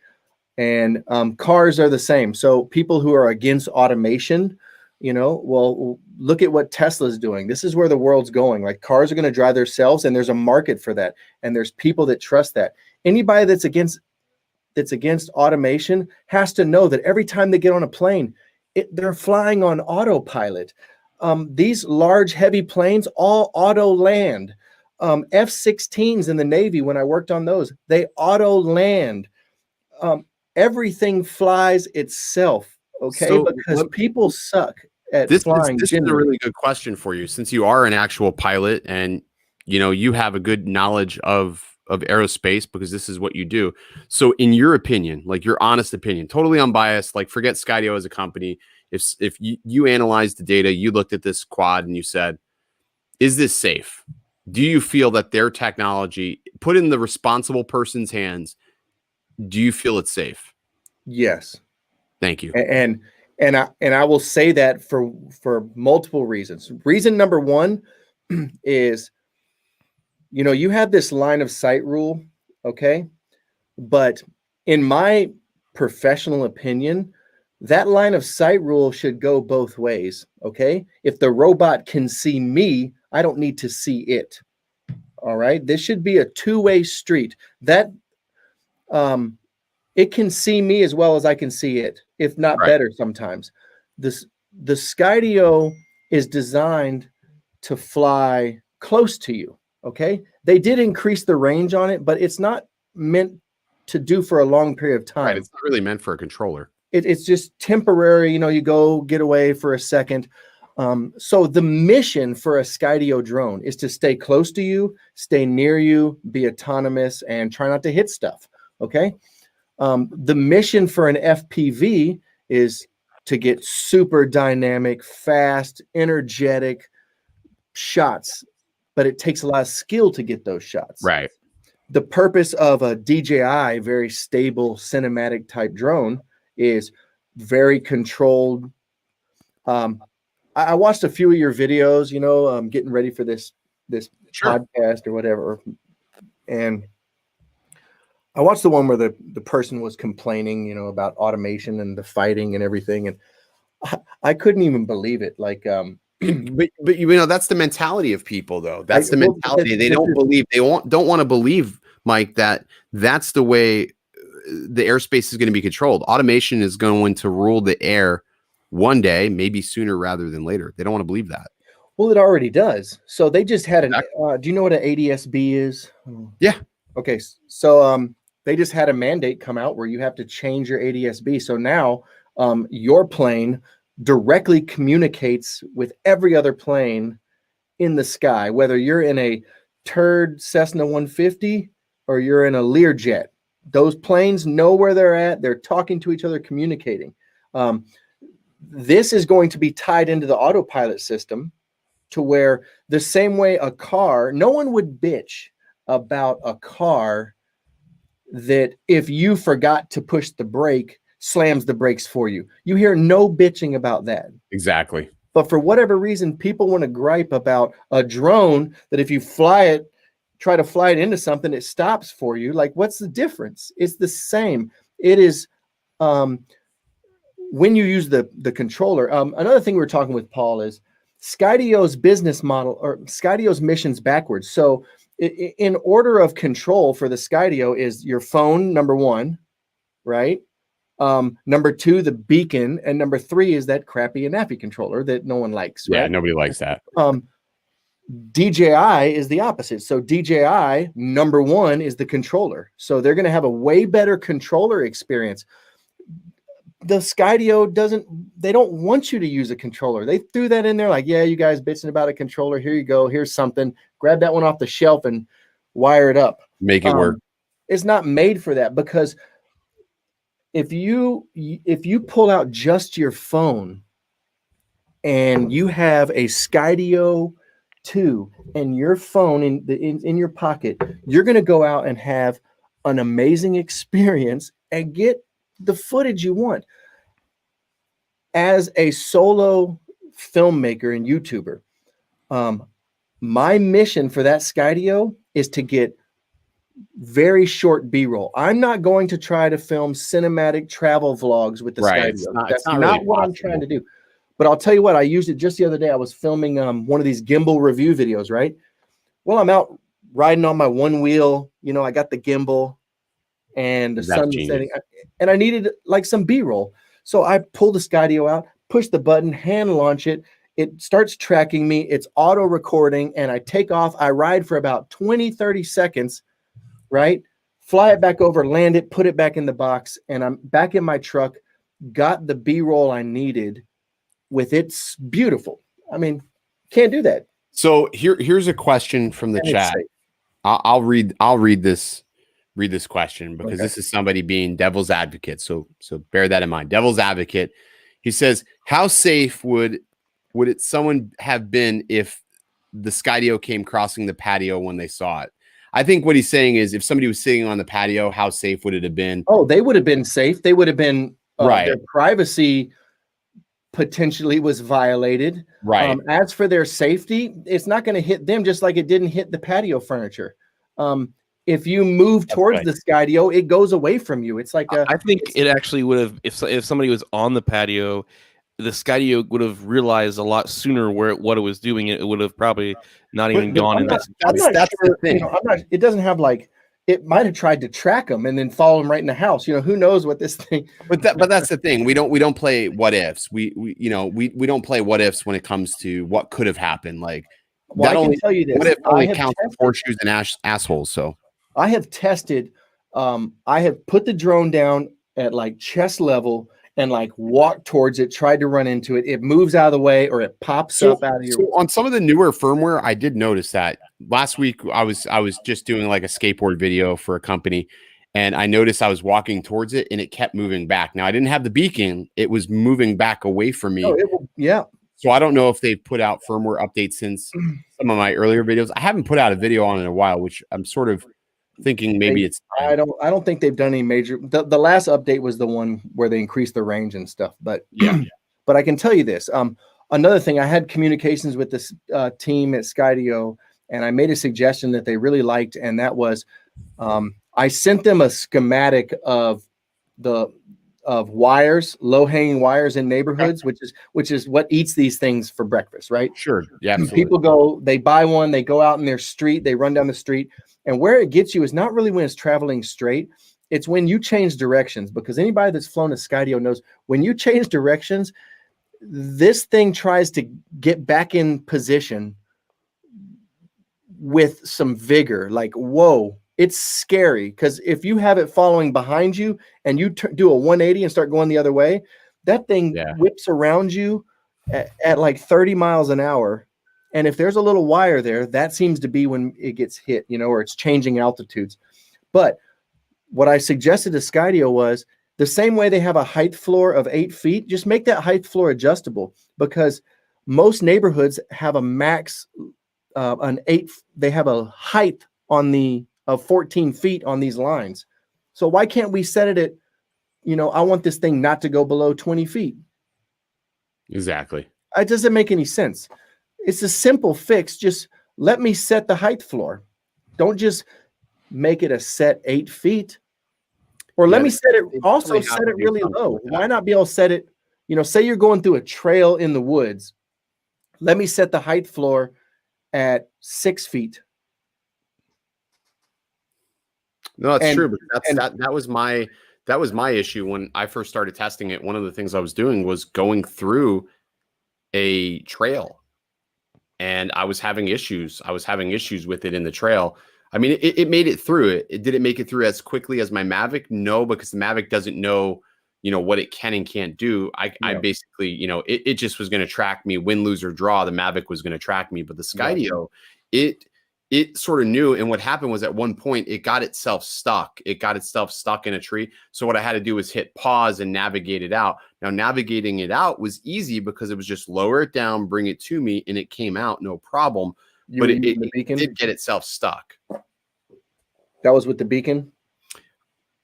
And cars are the same. So people who are against automation, well, look at what Tesla's doing. This is where the world's going. Like cars are going to drive themselves, and there's a market for that. And there's people that trust that. Anybody that's against automation has to know that every time they get on a plane, they're flying on autopilot. These large, heavy planes all auto land. F-16s in the Navy, when I worked on those, they auto land. Everything flies itself, okay? So because people suck at flying. This is a really good question for you, since you are an actual pilot and you have a good knowledge of aerospace because this is what you do. So in your opinion, like your honest opinion, totally unbiased, like forget Skydio as a company. If you analyzed the data, you looked at this quad and you said, is this safe? Do you feel that their technology put in the responsible person's hands? Do you feel it's safe? Yes. Thank you. And I will say that for multiple reasons. Reason number one is, you have this line of sight rule, okay? But in my professional opinion, that line of sight rule should go both ways, okay? If the robot can see me, I don't need to see it. All right? This should be a two-way street. That it can see me as well as I can see it, if not better sometimes. The Skydio is designed to fly close to you, okay? They did increase the range on it, but it's not meant to do for a long period of time. Right, it's not really meant for a controller. It's just temporary, you go get away for a second. So the mission for a Skydio drone is to stay close to you, stay near you, be autonomous, and try not to hit stuff, okay? The mission for an FPV is to get super dynamic, fast, energetic shots, but it takes a lot of skill to get those shots. Right. The purpose of a DJI, very stable cinematic type drone, is very controlled. I watched a few of your videos, getting ready for this podcast or whatever, and I watched the one where the person was complaining, about automation and the fighting and everything, and I couldn't even believe it. Like, but that's the mentality of people, though. That's the mentality. They don't believe. They don't want to believe, Mike, that that's the way the airspace is going to be controlled. Automation is going to rule the air one day, maybe sooner rather than later. They don't want to believe that. Well, it already does. So they just had do you know what an ADS-B is? Yeah. Okay. So they just had a mandate come out where you have to change your ADS-B. So now your plane directly communicates with every other plane in the sky, whether you're in a turd Cessna 150 or you're in a Learjet. Those planes know where they're at. They're talking to each other, communicating. This is going to be tied into the autopilot system to where the same way a car, no one would bitch about a car that if you forgot to push the brake, slams the brakes for you. You hear no bitching about that. Exactly. But for whatever reason, people want to gripe about a drone that if you try to fly it into something, it stops for you. Like, what's the difference? It's the same. It is when you use the controller. Another thing we were talking with Paul is Skydio's business model, or Skydio's mission's backwards. So in order of control for the Skydio is your phone, number one, right? Number two, the beacon, and number three is that crappy Anafi controller that no one likes. Yeah, right? nobody likes that. DJI is the opposite. So DJI, number one, is the controller. So they're going to have a way better controller experience. The Skydio they don't want you to use a controller. They threw that in there like, yeah, you guys bitching about a controller. Here you go. Here's something. Grab that one off the shelf and wire it up. Make it work. It's not made for that, because if you pull out just your phone and you have a Skydio 2 and your phone in your pocket, you're going to go out and have an amazing experience and get the footage you want. As a solo filmmaker and YouTuber, my mission for that Skydio is to get very short B-roll. I'm not going to try to film cinematic travel vlogs with the Skydio. That's not really what I'm trying to do. But I'll tell you what, I used it just the other day. I was filming one of these gimbal review videos, right? Well, I'm out riding on my one wheel. I got the gimbal and the sun was setting, and I needed like some B-roll. So I pull the Skydio out, push the button, hand launch it. It starts tracking me. It's auto recording, and I take off. I ride for about 20, 30 seconds, right? Fly it back over, land it, put it back in the box, and I'm back in my truck, got the B-roll I needed with it's beautiful. I mean, can't do that. So here's a question from the chat. I'll read this question because this is somebody being devil's advocate. So bear that in mind. Devil's advocate. He says, how safe would someone have been if the Skydio came crossing the patio when they saw it? I think what he's saying is, if somebody was sitting on the patio, how safe would it have been? Oh, they would have been safe. They would have been right. Their privacy potentially was violated. Right. As for their safety, it's not going to hit them just like it didn't hit the patio furniture. If you move towards the Skydio, it goes away from you. It's like I think it actually would have, if somebody was on the patio, the Skydio would have realized a lot sooner what it was doing. It would have probably not even gone in that situation. That's the thing. It doesn't have it might have tried to track them and then follow them right in the house. You know, who knows what this thing. But that's the thing. We don't play what ifs. We don't play what ifs when it comes to what could have happened. Like, well, I can tell you this. What if only counts for horseshoes and assholes? So I have tested. I have put the drone down at like chest level and like walked towards it, tried to run into it. It moves out of the way or it pops up out of your. So on some of the newer firmware, I did notice that last week I was just doing like a skateboard video for a company, and I noticed I was walking towards it and it kept moving back. Now I didn't have the beacon; it was moving back away from me. Yeah. So I don't know if they've put out firmware updates since some of my earlier videos. I haven't put out a video on it in a while, which I'm sort of thinking maybe it's time. I don't think they've done any major. The last update was the one where they increased the range and stuff. But yeah. But I can tell you this. Another thing, I had communications with this team at Skydio, and I made a suggestion that they really liked, and that was I sent them a schematic of wires, low-hanging wires in neighborhoods, which is what eats these things for breakfast, right? Sure. Yeah. Absolutely. People go, they buy one, they go out in their street, they run down the street. And where it gets you is not really when it's traveling straight. It's when you change directions, because anybody that's flown a Skydio knows when you change directions, this thing tries to get back in position with some vigor. Like, whoa, it's scary. Because if you have it following behind you and you do a 180 and start going the other way, that thing whips around you at like 30 miles an hour. And if there's a little wire there, that seems to be when it gets hit, you know, or it's changing altitudes. But what I suggested to Skydio was the same way they have a height floor of 8 feet, just make that height floor adjustable, because most neighborhoods have a max they have a height of 14 feet on these lines. So why can't we set it at, you know, I want this thing not to go below 20 feet. Exactly. It doesn't make any sense. It's a simple fix. Just let me set the height floor. Don't just make it a set 8 feet. Or let me set it, also set it really low. Why not be able to set it, you know, say you're going through a trail in the woods. Let me set the height floor at 6 feet. No, that's true. But that was my issue when I first started testing it. One of the things I was doing was going through a trail. And I was having issues. With it in the trail. I mean, it made it through it. Did it make it through as quickly as my Mavic? No, because the Mavic doesn't know, you know, what it can and can't do. I basically, you know, it just was going to track me, win, lose, or draw. The Mavic was going to track me, but the Skydio, it sort of knew. And what happened was at one point it got itself stuck. It got itself stuck in a tree. So what I had to do was hit pause and navigate it out. Now, navigating it out was easy because it was just lower it down, bring it to me, and it came out, no problem. But it did get itself stuck. That was with the beacon?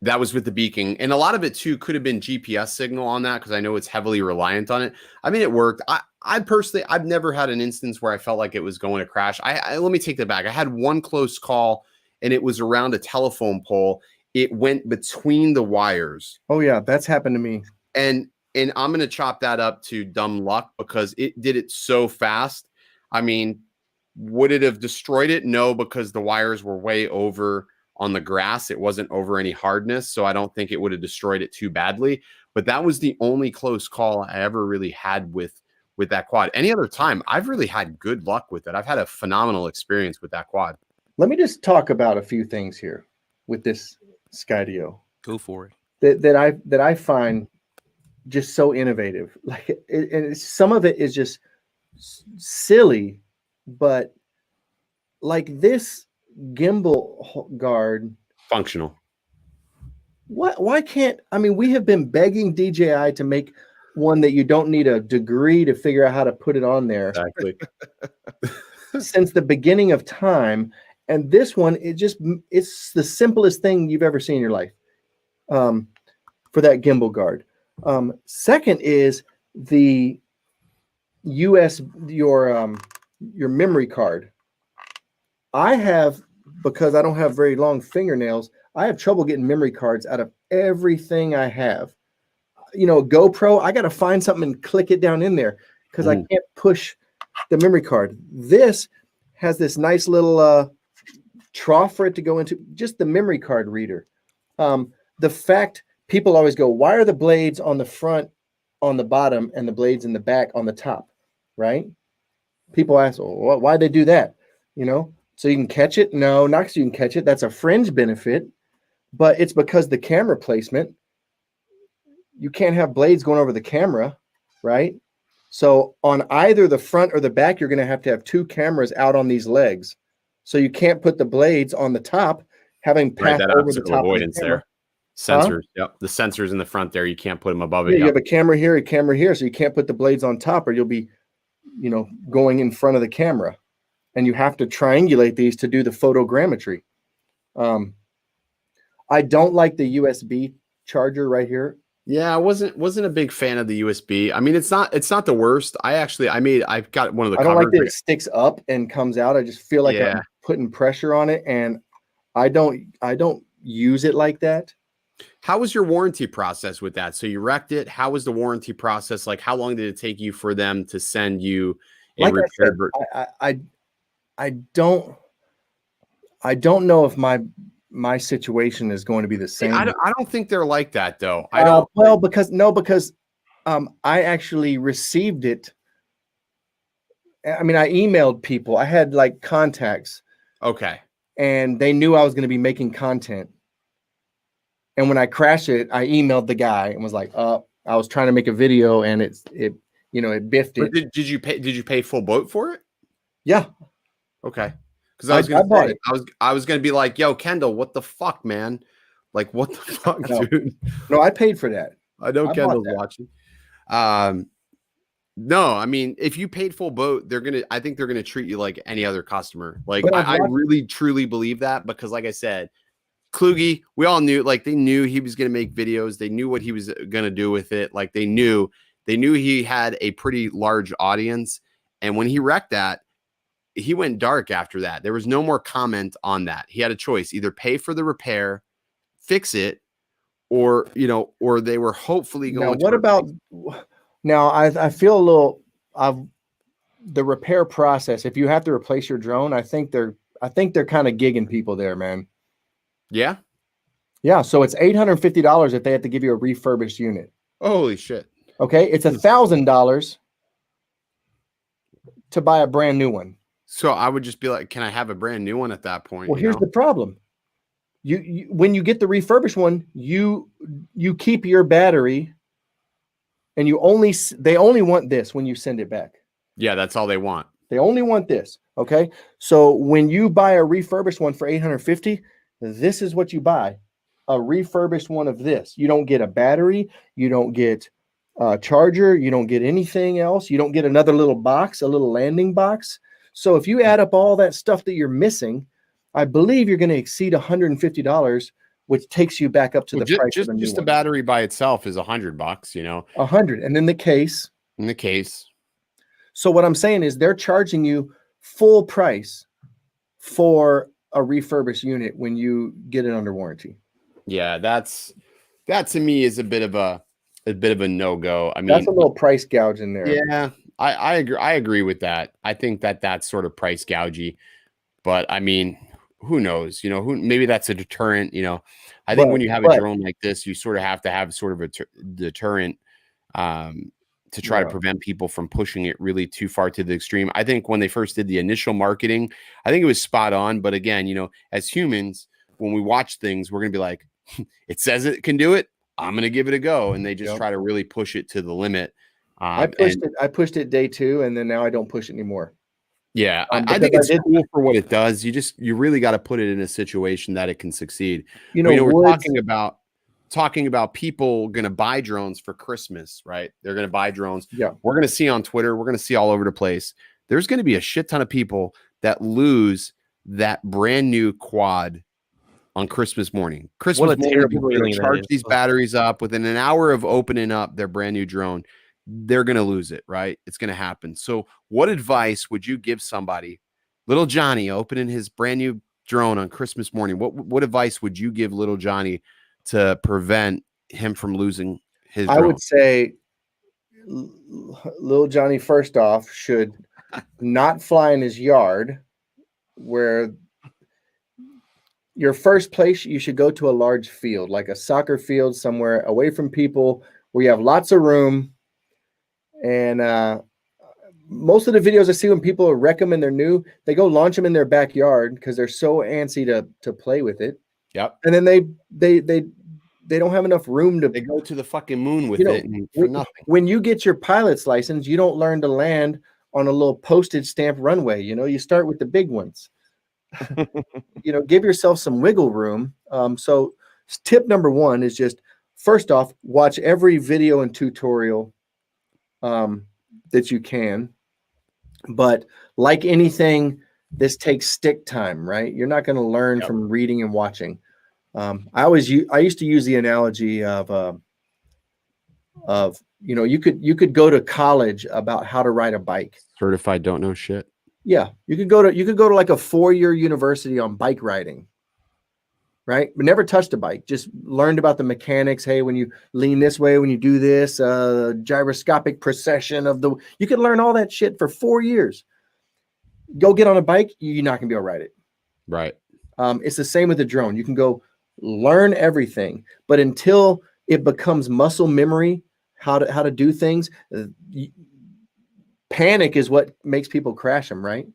That was with the beacon. And a lot of it, too, could have been GPS signal on that, because I know it's heavily reliant on it. I mean, it worked. I personally, I've never had an instance where I felt like it was going to crash. Let me take that back. I had one close call, and it was around a telephone pole. It went between the wires. Oh, yeah, that's happened to me. And I'm going to chop that up to dumb luck, because it did it so fast. I mean, would it have destroyed it? No, because the wires were way over on the grass. It wasn't over any hardness, so I don't think it would have destroyed it too badly. But that was the only close call I ever really had with that quad. Any other time, I've really had good luck with it. I've had a phenomenal experience with that quad. Let me just talk about a few things here with this Skydio. Go for it. That I find just so innovative. Like, some of it is just silly, but like this gimbal guard, functional. Why can't, I mean, we have been begging DJI to make one that you don't need a degree to figure out how to put it on there. Exactly. Since the beginning of time. And this one, it's the simplest thing you've ever seen in your life for that gimbal guard. Second is the your memory card. I have, because I don't have very long fingernails, I have trouble getting memory cards out of everything I have. You know, GoPro, I got to find something and click it down in there because I can't push the memory card. This has this nice little trough for it to go into, just the memory card reader. The fact people always go, why are the blades on the front on the bottom and the blades in the back on the top, right? People ask, well, why'd they do that? You know, so you can catch it? No, not so you can catch it. That's a fringe benefit, but it's because the camera placement, you can't have blades going over the camera, right? So on either the front or the back, you're going to have two cameras out on these legs. So you can't put the blades on the top, having passed over the top of the camera. Sensors. Yep. The sensors in the front there, you can't put them above it. Yeah, you have a camera here, a camera here. So you can't put the blades on top or you'll be, you know, going in front of the camera. And you have to triangulate these to do the photogrammetry. I don't like the USB charger right here. Yeah, I wasn't a big fan of the USB. I mean, it's not the worst. I've got one of the I don't like that it sticks up and comes out. I just feel like I'm putting pressure on it, and I don't use it like that. How was your warranty process with that? So you wrecked it. How was the warranty process? Like, how long did it take you for them to send you a repair? I don't know if my situation is going to be the same. I don't think they're like that though. Because I actually received it. I mean, I emailed people. I had like contacts. Okay. And they knew I was going to be making content. And when I crashed it, I emailed the guy and was like, I was trying to make a video and it biffed it. Did you pay full boat for it? Yeah. Okay. Because I was gonna be like, yo, Kendall, what the fuck, man? Like, what the fuck, dude? No, I paid for that. I know Kendall's watching. No, I mean, if you paid full boat, I think they're gonna treat you like any other customer. Like, I really truly believe that because, like I said, Kluge, we all knew, like, they knew he was gonna make videos. They knew what he was gonna do with it. Like, they knew he had a pretty large audience, and when he wrecked that, he went dark after that. There was no more comment on that. He had a choice: either pay for the repair, fix it, or they were hopefully going. Now, I feel a little of the repair process. If you have to replace your drone, I think they're kind of gigging people there, man. Yeah. Yeah. So it's $850 if they have to give you a refurbished unit. Holy shit. Okay. It's $1,000 to buy a brand new one. So I would just be like, can I have a brand new one at that point? Well, here's the problem. You when you get the refurbished one, you keep your battery and they only want this when you send it back. Yeah, that's all they want. They only want this. Okay. So when you buy a refurbished one for $850, this is what you buy. A refurbished one of this. You don't get a battery, you don't get a charger, you don't get anything else. You don't get another little box, a little landing box. So if you add up all that stuff that you're missing, I believe you're going to exceed $150, which takes you back up to the price of the new just one. The battery by itself is $100, $100, and then the case. In the case. So what I'm saying is they're charging you full price for a refurbished unit when you get it under warranty. Yeah, that to me is a bit of a no-go. I mean, that's a little price gouge in there. Yeah. I agree. I agree with that. I think that's sort of price gougey, but I mean, who knows? Maybe that's a deterrent. I think when you have a drone like this, you sort of have to have sort of a deterrent to try to prevent people from pushing it really too far to the extreme. I think when they first did the initial marketing, I think it was spot on. But again, as humans, when we watch things, we're gonna be like, it says it can do it, I'm gonna give it a go, and they just try to really push it to the limit. I pushed it day 2, and then now I don't push it anymore. Yeah, I think it's cool for what it does. You really got to put it in a situation that it can succeed. We're talking about people going to buy drones for Christmas, right? They're going to buy drones. Yeah, we're going to see on Twitter. We're going to see all over the place. There's going to be a shit ton of people that lose that brand new quad on Christmas morning. Christmas morning, people are going to charge these batteries up within an hour of opening up their brand new drone. They're going to lose it, right? It's going to happen. So what advice would you give somebody, little Johnny opening his brand new drone on Christmas morning? What advice would you give little Johnny to prevent him from losing his drone? I would say little Johnny, first off, should not fly in his yard where your first place, you should go to a large field, like a soccer field somewhere away from people where you have lots of room. And most of the videos I see when people wreck them and they're new, they go launch them in their backyard because they're so antsy to play with it. Yep. And then they don't have enough room to. They go to the fucking moon with You know, it for nothing. When you get your pilot's license, you don't learn to land on a little postage stamp runway. You start with the big ones. Give yourself some wiggle room. So tip number one is just, first off, watch every video and tutorial that you can. But like anything, this takes stick time, right? You're not going to learn from reading and watching. I used to use the analogy of you could go to college about how to ride a bike. Certified don't know shit. Yeah, you could go to like a 4-year university on bike riding, right? But never touched a bike, just learned about the mechanics. Hey, when you lean this way, when you do this, gyroscopic precession you could learn all that shit for 4 years. Go get on a bike, you're not gonna be able to ride it. Right. It's the same with the drone. You can go learn everything, but until it becomes muscle memory, how to do things, panic is what makes people crash them, right?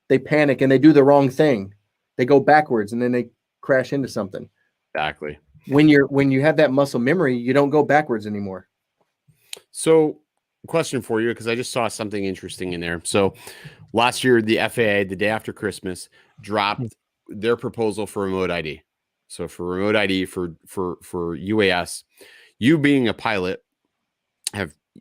They panic and they do the wrong thing. They go backwards and then they crash into something. Exactly. When you have that muscle memory, you don't go backwards anymore. So, question for you, because I just saw something interesting in there. So, last year, the FAA, the day after Christmas, dropped their proposal for remote ID. So, for remote ID for UAS, you being a pilot,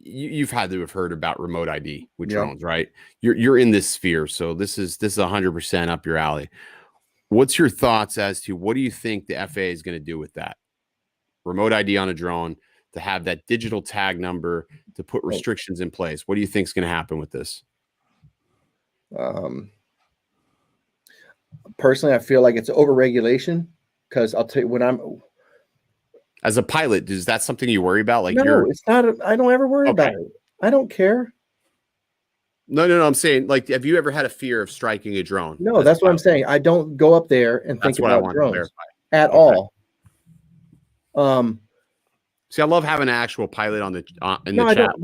you've had to have heard about remote ID with drones, right? You're in this sphere, so this is 100% up your alley. What's your thoughts as to what do you think the FAA is going to do with that remote ID on a drone, to have that digital tag number, to put restrictions in place? What do you think is going to happen with this? Personally, I feel like it's overregulation, because I'll tell you, as a pilot, is that something you worry about? Like, no, it's not. I don't ever worry about it. I don't care. No. I'm saying, like, have you ever had a fear of striking a drone? No, that's what I'm saying. I don't go up there and think about drones at all. See, I love having an actual pilot in the chat.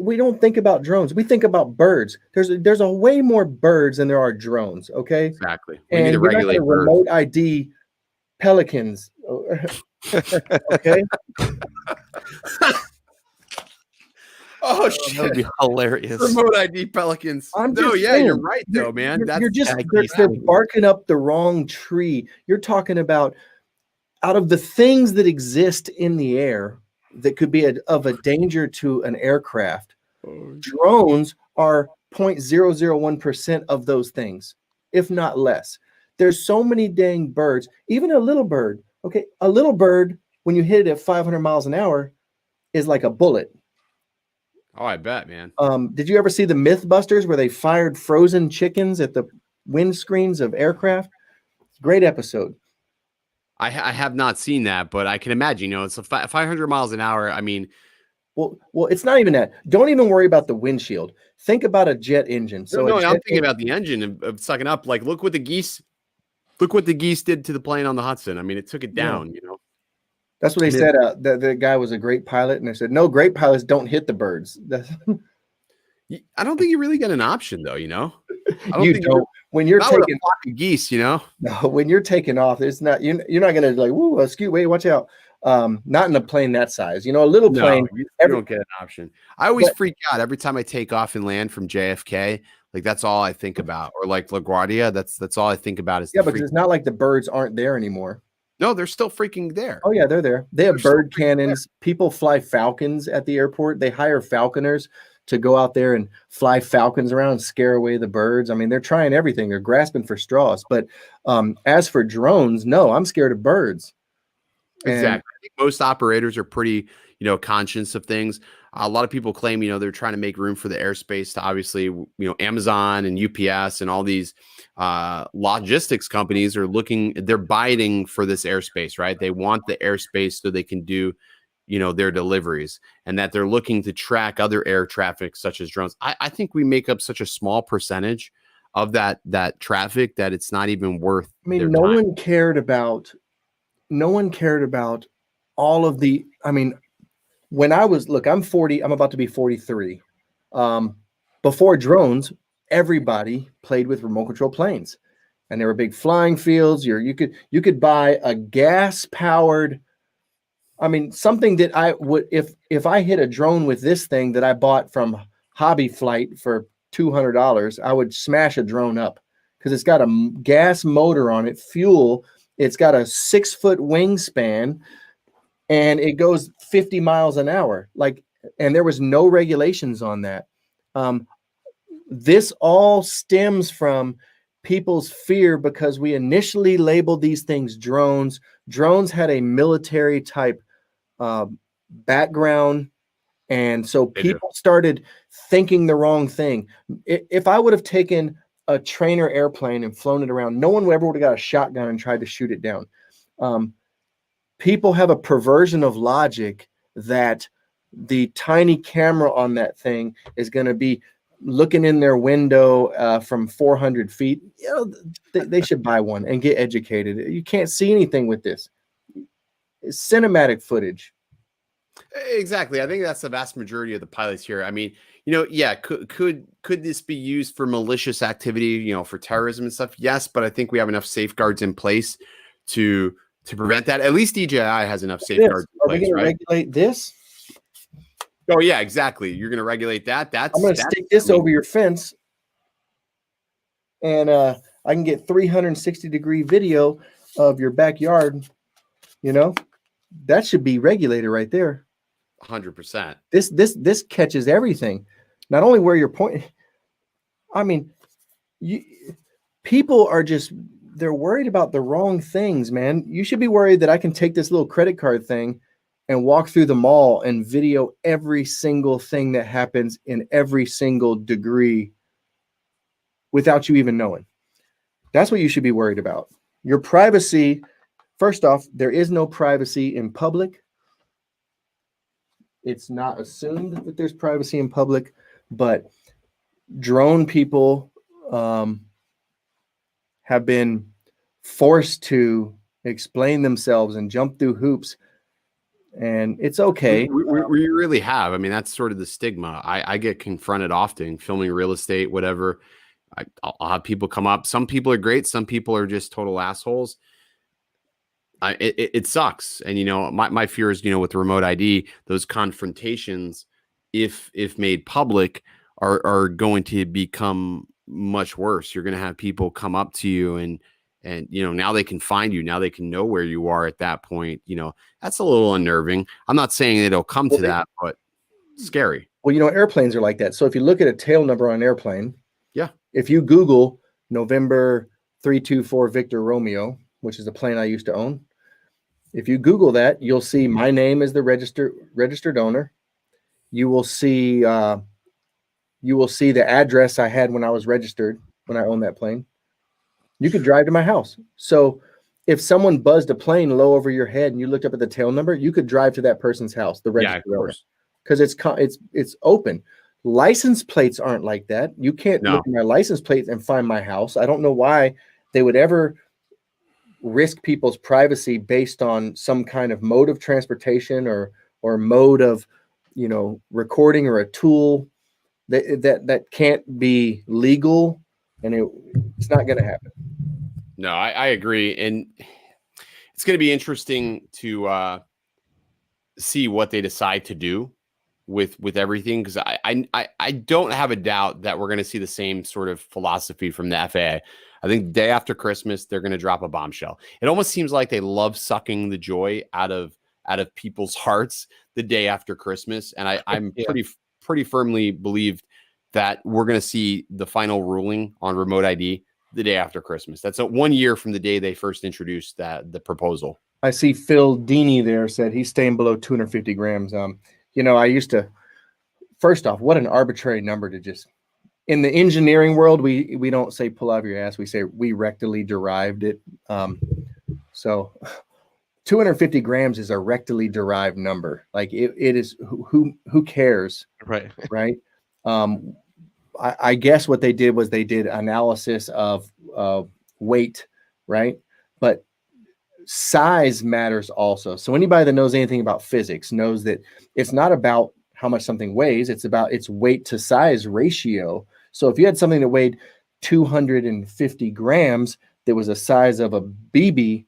We don't think about drones. We think about birds. There's a way more birds than there are drones. Okay. Exactly. We need to regulate birds. Remote ID pelicans. Okay. Oh shit! That would be hilarious. Remote ID pelicans. You're right though, man. They're barking up the wrong tree. You're talking about, out of the things that exist in the air that could be of a danger to an aircraft, drones are 0.001% of those things, if not less. There's so many dang birds. Even a little bird. Okay, a little bird, when you hit it at 500 miles an hour, is like a bullet. Oh, I bet, man. Did you ever see the Mythbusters where they fired frozen chickens at the windscreens of aircraft? Great episode. I have not seen that, but I can imagine. It's 500 miles an hour. I mean, well, it's not even that. Don't even worry about the windshield. Think about a jet engine. So I'm thinking about the engine of sucking up. Like, look what the geese did to the plane on the Hudson. I mean, it took it down. That's what they said. The guy was a great pilot, and they said, no, great pilots don't hit the birds. I don't think you really get an option, though. I don't. When you're taking a flock of geese, No, when you're taking off, it's not. You're not going to like, woo, wait, watch out. Not in a plane that size. A little plane. You don't get an option. I always freak out every time I take off and land from JFK. Like, that's all I think about. Or like LaGuardia. That's all I think about. Because it's not like the birds aren't there anymore. No, they're still freaking there. Oh yeah, they're there. They have bird cannons. People fly falcons at the airport. They hire falconers to go out there and fly falcons around and scare away the birds. I mean, they're trying everything. They're grasping for straws. But as for drones, no, I'm scared of birds. Exactly. I think most operators are pretty, conscious of things. A lot of people claim, they're trying to make room for the airspace to obviously, Amazon and UPS and all these logistics companies they're biting for this airspace, right? They want the airspace so they can do, their deliveries, and that they're looking to track other air traffic such as drones. I think we make up such a small percentage of that traffic that it's not even worth. I mean, their no time. one cared about all of the. I mean, when I was I'm 40. I'm about to be 43. Before drones, everybody played with remote control planes, and there were big flying fields. You could buy a gas powered. I mean, something that I would, if I hit a drone with this thing that I bought from Hobby Flight for $200, I would smash a drone up because it's got a gas motor on it, fuel. It's got a 6-foot wingspan, and it goes 50 miles an hour. And there was no regulations on that. This all stems from people's fear because we initially labeled these things drones. Drones had a military type background, and so people started thinking the wrong thing. If I would have taken a trainer airplane and flown it around, no one ever would have got a shotgun and tried to shoot it down. People have a perversion of logic that the tiny camera on that thing is going to be looking in their window from 400 feet. They should buy one and get educated. You can't see anything with this. It's cinematic footage. Exactly. I think that's the vast majority of the pilots here. I mean, yeah, could this be used for malicious activity, for terrorism and stuff? Yes, but I think we have enough safeguards in place to prevent that. At least DJI has enough safeguards in place, Are we going to regulate this? Oh yeah, exactly. You're going to regulate that. I'm going to stick this over your fence, and I can get 360-degree video of your backyard. That should be regulated right there. 100%. This catches everything. Not only where you're pointing. I mean, people are they're worried about the wrong things, man. You should be worried that I can take this little credit card thing and walk through the mall and video every single thing that happens in every single degree without you even knowing. That's what you should be worried about. Your privacy. First off, there is no privacy in public. It's not assumed that there's privacy in public, but drone people have been forced to explain themselves and jump through hoops, and it's okay. We really have. I mean, that's sort of the stigma. I get confronted often filming real estate, whatever. I'll have people come up. Some people are great. Some people are just total assholes. It sucks. And, my fear is, with remote ID, those confrontations, if made public, are going to become much worse. You're going to have people come up to you and now they can find you. Now they can know where you are at that point. That's a little unnerving. I'm not saying it'll come to that, but scary. Well, airplanes are like that. So if you look at a tail number on an airplane, yeah. If you Google November 324 Victor Romeo, which is the plane I used to own, if you Google that, you'll see my name as the registered owner. You will see the address I had when I was registered, when I owned that plane. You could drive to my house. So if someone buzzed a plane low over your head and you looked up at the tail number, you could drive to that person's house, the registered owner, because it's open. License plates aren't like that. You can't look at my license plates and find my house. I don't know why they would ever risk people's privacy based on some kind of mode of transportation or mode of recording or a tool that can't be legal, and it's not going to happen. No, I agree, and it's going to be interesting to see what they decide to do with everything, because I don't have a doubt that we're going to see the same sort of philosophy from the FAA. I think the day after Christmas, they're going to drop a bombshell. It almost seems like they love sucking the joy out of people's hearts the day after Christmas. And I'm pretty firmly believed that we're going to see the final ruling on remote ID the day after Christmas. That's 1 year from the day they first introduced the proposal. I see Phil Deeney there said he's staying below 250 grams. I used to, first off, what an arbitrary number to just, in the engineering world, we don't say pull out of your ass. We say we rectally derived it. So 250 grams is a rectally derived number. Like it is, who cares? Right. Right. I guess what they did was they did analysis of weight, right? But size matters also. So anybody that knows anything about physics knows that it's not about how much something weighs, it's about its weight to size ratio. So if you had something that weighed 250 grams that was the size of a BB,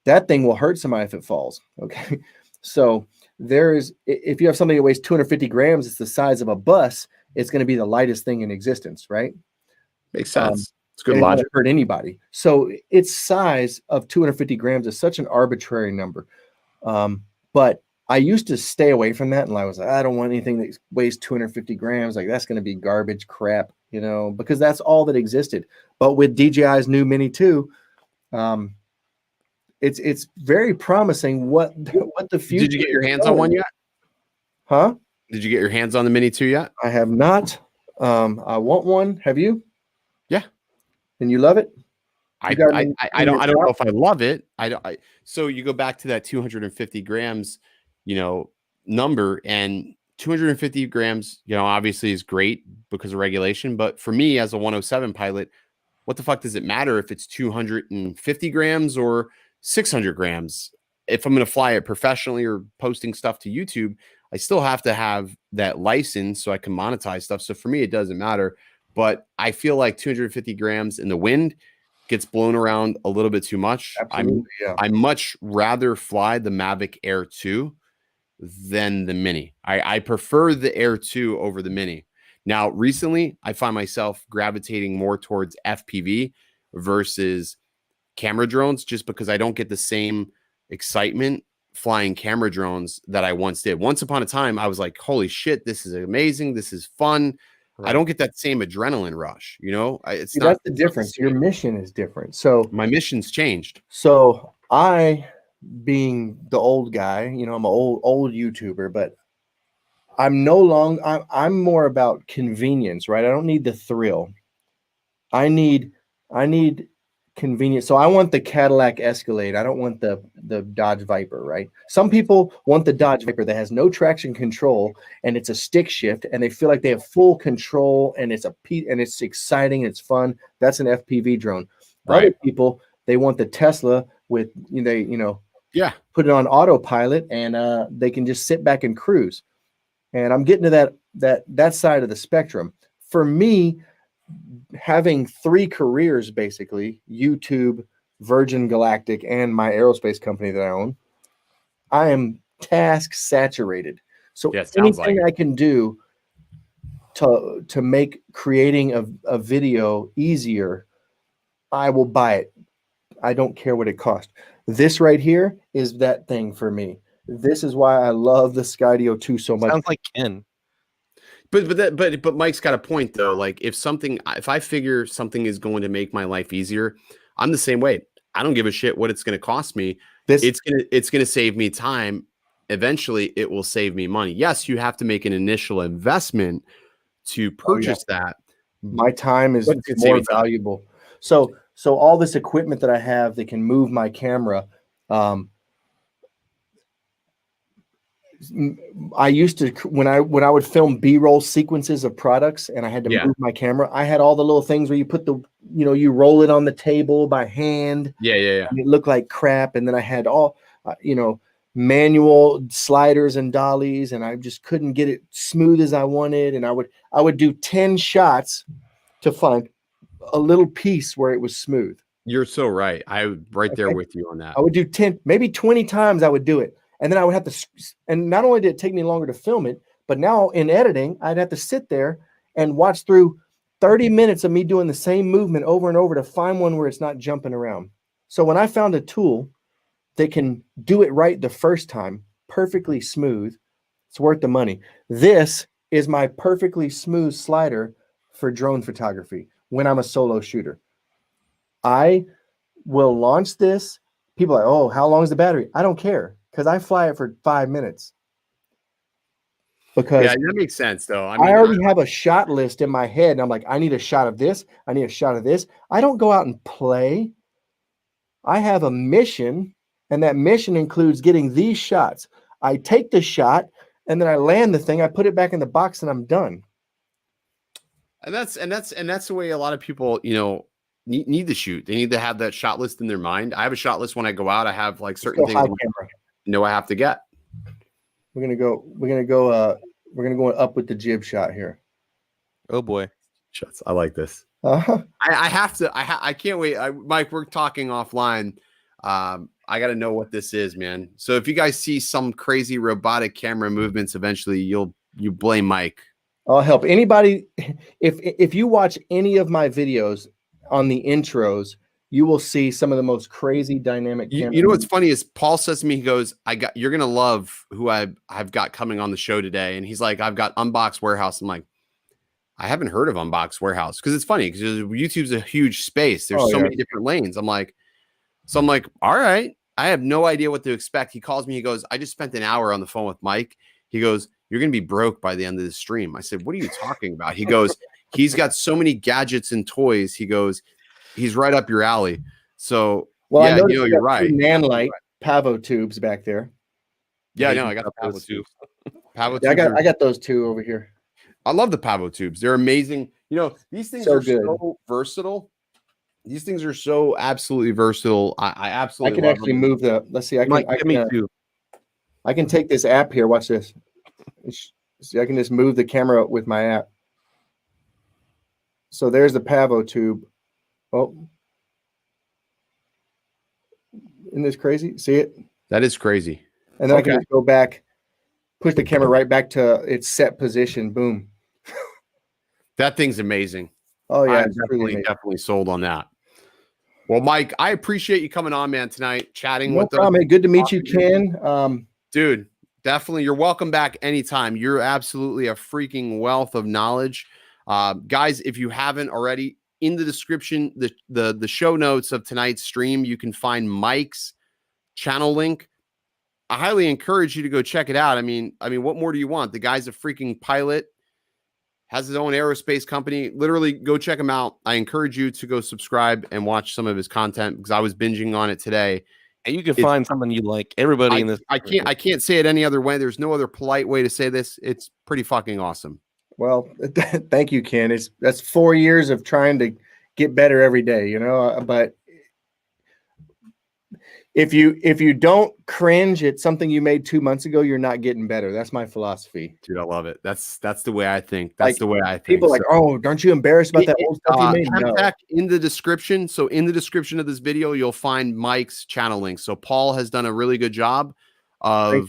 that thing will hurt somebody if it falls. Okay. So if you have something that weighs 250 grams, it's the size of a bus, it's going to be the lightest thing in existence, right? Makes sense. It's good and it logic. won't hurt anybody. So its size of 250 grams is such an arbitrary number. But I used to stay away from that, and I was like, I don't want anything that weighs 250 grams. Like, that's going to be garbage crap, because that's all that existed. But with DJI's new Mini 2, it's very promising what the future. Did you get your hands on one yet? Huh? Did you get your hands on the Mini 2 yet? I have not. I want one. Have you? Yeah. And you love it? I don't know if I love it. So you go back to that 250 grams, number, and 250 grams, obviously is great because of regulation. But for me as a 107 pilot, what the fuck does it matter if it's 250 grams or 600 grams? If I'm going to fly it professionally or posting stuff to YouTube, I still have to have that license so I can monetize stuff. So for me, it doesn't matter. But I feel like 250 grams in the wind gets blown around a little bit too much. I much rather fly the Mavic Air 2 than the Mini. I prefer the Air 2 over the Mini. Now, recently, I find myself gravitating more towards FPV versus camera drones, just because I don't get the same excitement flying camera drones that I once did. Once upon a time, I was like, holy shit, this is amazing. This is fun. Right. I don't get that same adrenaline rush, It's not, that's the difference. Your mission is different. So my mission's changed. So I, being the old guy, I'm an old YouTuber, but I'm more about convenience, right? I don't need the thrill. I need convenience. So I want the Cadillac Escalade. I don't want the Dodge Viper, right? Some people want the Dodge Viper that has no traction control and it's a stick shift and they feel like they have full control and it's exciting, it's fun. That's an FPV drone. Right. Other people, they want the Tesla with put it on autopilot and they can just sit back and cruise. And I'm getting to that side of the spectrum. For me, having 3 careers, basically, YouTube, Virgin Galactic, and my aerospace company that I own, I am task saturated. So anything I can do to make creating a video easier, I will buy it. I don't care what it costs. This right here is that thing for me. This is why I love the Skydio 2 so much. Sounds like Ken. But Mike's got a point though. Like if I figure something is going to make my life easier, I'm the same way. I don't give a shit what it's going to cost me. It's going to save me time. Eventually it will save me money. Yes, you have to make an initial investment to purchase that. My time is more valuable. So all this equipment that I have that can move my camera, I used to, when I would film B-roll sequences of products and I had to move my camera, I had all the little things where you put you roll it on the table by hand. Yeah. And it looked like crap. And then I had all, manual sliders and dollies, and I just couldn't get it smooth as I wanted. And I would do 10 shots to find a little piece where it was smooth. You're so right. There with you on that. I would do 10, maybe 20 times I would do it. And then I would have to, and not only did it take me longer to film it, but now in editing, I'd have to sit there and watch through 30 minutes of me doing the same movement over and over to find one where it's not jumping around. So when I found a tool that can do it right the first time, perfectly smooth, it's worth the money. This is my perfectly smooth slider for drone photography when I'm a solo shooter. I will launch this. People are like, oh, how long is the battery? I don't care. Because I fly it for 5 minutes. Because that makes sense, though. I already have a shot list in my head, and I'm like, I need a shot of this. I need a shot of this. I don't go out and play. I have a mission, and that mission includes getting these shots. I take the shot, and then I land the thing. I put it back in the box, and I'm done. And that's the way a lot of people, need to shoot. They need to have that shot list in their mind. I have a shot list when I go out. I have like certain things I have to get. We're gonna go up with the jib shot here. Oh boy. Shots. I like this. Uh-huh. I can't wait. Mike, we're talking offline. I got to know what this is, man. So if you guys see some crazy robotic camera movements, eventually you blame Mike. I'll help anybody. If you watch any of my videos on the intros, you will see some of the most crazy dynamic. You know what's funny is Paul says to me, he goes, you're going to love who I've got coming on the show today. And he's like, I've got Unbox Warehouse. I'm like, I haven't heard of Unbox Warehouse, because it's funny because YouTube's a huge space. There's many different lanes. I'm like, all right, I have no idea what to expect. He calls me. He goes, I just spent an hour on the phone with Mike. He goes, you're going to be broke by the end of the stream. I said, what are you talking about? He goes, he's got so many gadgets and toys. He goes, he's right up your alley. So, I know you're right. Nanlite Pavo tubes back there. Yeah, no, I got the Pavo tubes. I got those two over here. I love the Pavo tubes. They're amazing. These things are so versatile. These things are so absolutely versatile. I absolutely. I can actually move the. Let's see. I can take this app here. Watch this. See, I can just move the camera with my app. So there's the Pavo tube. Oh, isn't this crazy? See it? That is crazy. And then I can just go back, push the camera right back to its set position. Boom. That thing's amazing. Oh yeah, I'm definitely sold on that. Well, Mike, I appreciate you coming on, man, tonight, chatting with us. Hey, good to meet you, Ken. Dude, definitely. You're welcome back anytime. You're absolutely a freaking wealth of knowledge. Guys, if you haven't already, in the description, the show notes of tonight's stream, you can find Mike's channel link. I highly encourage you to go check it out. I mean, what more do you want? The guy's a freaking pilot, has his own aerospace company. Literally, go check him out. I encourage you to go subscribe and watch some of his content, because I was binging on it today. And you can find something you like. Everybody in this. I can't say it any other way. There's no other polite way to say this. It's pretty fucking awesome. Well, thank you, Ken. That's 4 years of trying to get better every day, but if you don't cringe at something you made 2 months ago, you're not getting better. That's my philosophy. Dude, I love it. That's the way I think. That's the way I think. People like, oh, aren't you embarrassed about that old stuff you made? No. In the description. So in the description of this video, you'll find Mike's channel link. So Paul has done a really good job of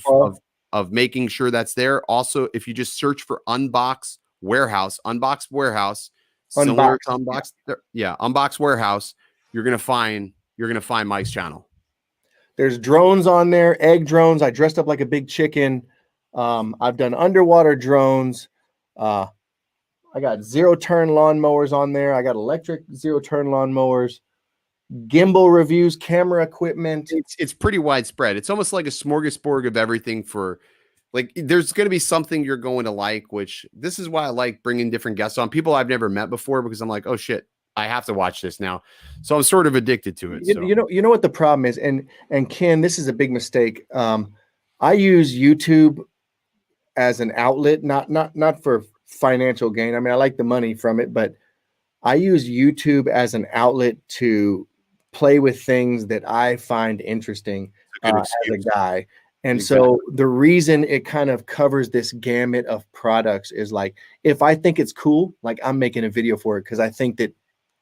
making sure that's there. Also, if you just search for Unbox Warehouse, Unbox Warehouse, similar to Unbox, Unbox Warehouse, you're gonna find Mike's channel. There's drones on there, egg drones. I dressed up like a big chicken. I've done underwater drones. I got zero-turn lawnmowers on there. I got electric zero-turn lawnmowers, gimbal reviews, camera equipment. It's pretty widespread. It's almost like a smorgasbord of everything for, like, there's going to be something you're going to like, which this is why I like bringing different guests on, people I've never met before, because I'm like, oh shit, I have to watch this now. So I'm sort of addicted to it. You know what the problem is, and Ken, this is a big mistake. I use YouTube as an outlet, not for financial gain. I mean, I like the money from it, but I use YouTube as an outlet to play with things that I find interesting as a guy. And so the reason it kind of covers this gamut of products is, like, if I think it's cool, like, I'm making a video for it because I think that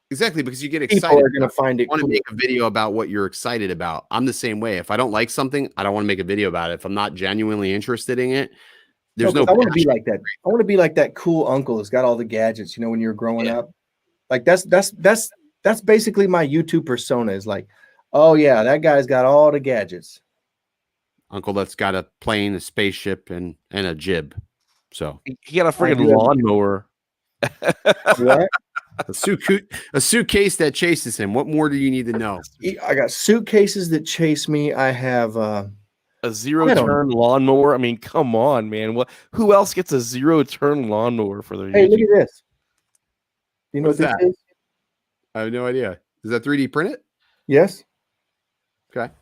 exactly, because you get excited. People are going to find it. Want to make a video about what you're excited about. I'm the same way. If I don't like something, I don't want to make a video about it. If I'm not genuinely interested in it, there's no. I want to be like that. I want to be like that cool uncle who's got all the gadgets. When you're growing up, like that's basically my YouTube persona. Is like, oh yeah, that guy's got all the gadgets. Uncle that's got a plane, a spaceship, and a jib. So he got a freaking lawnmower. What? A suitcase that chases him. What more do you need to know? I got suitcases that chase me. I have a zero-turn lawnmower. I mean, come on, man. Who else gets a zero-turn lawnmower for their? Hey, look at this. You know what this is? I have no idea. Does that 3D print it? Yes. Okay.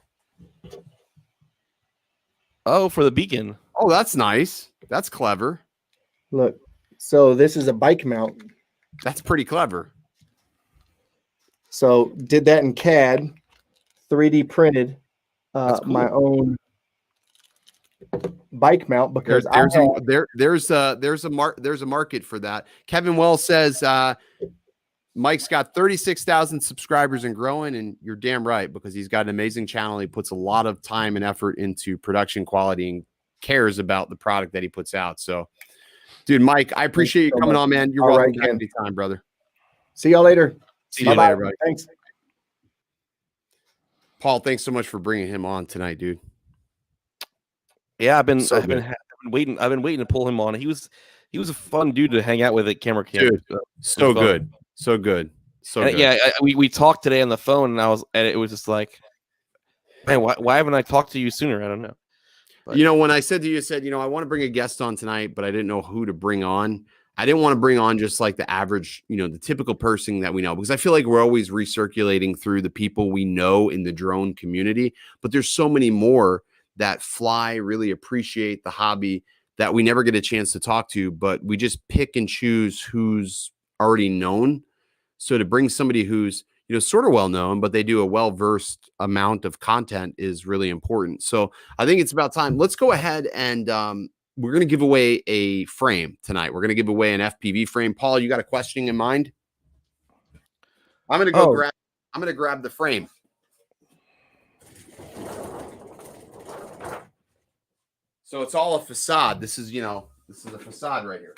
Oh, for the beacon. Oh, that's nice. That's clever. Look, so this is a bike mount. That's pretty clever. So did that in CAD, 3D printed That's cool. my own bike mount because there's a market for that. Kevin Wells says Mike's got 36,000 subscribers and growing, and you're damn right, because he's got an amazing channel. He puts a lot of time and effort into production quality and cares about the product that he puts out. So, dude, Mike, I appreciate you coming on, man. You're welcome back anytime, brother. See y'all later. See you later, buddy. Thanks. Paul, thanks so much for bringing him on tonight, dude. Yeah, I've been waiting. I've been waiting to pull him on. He was a fun dude to hang out with at Camera Camp. Dude, so good. So good. So good. Yeah, we talked today on the phone, and it was just like, man, why haven't I talked to you sooner? I don't know. But, when I said to you, I want to bring a guest on tonight, but I didn't know who to bring on. I didn't want to bring on just like the average, the typical person that we know, because I feel like we're always recirculating through the people we know in the drone community, but there's so many more that fly, really appreciate the hobby that we never get a chance to talk to, but we just pick and choose who's already known. So to bring somebody who's, sort of well known, but they do a well-versed amount of content is really important. So I think it's about time. Let's go ahead and we're going to give away a frame tonight. We're going to give away an FPV frame. Paul, you got a question in mind? I'm going to grab the frame. So it's all a facade. This is a facade right here.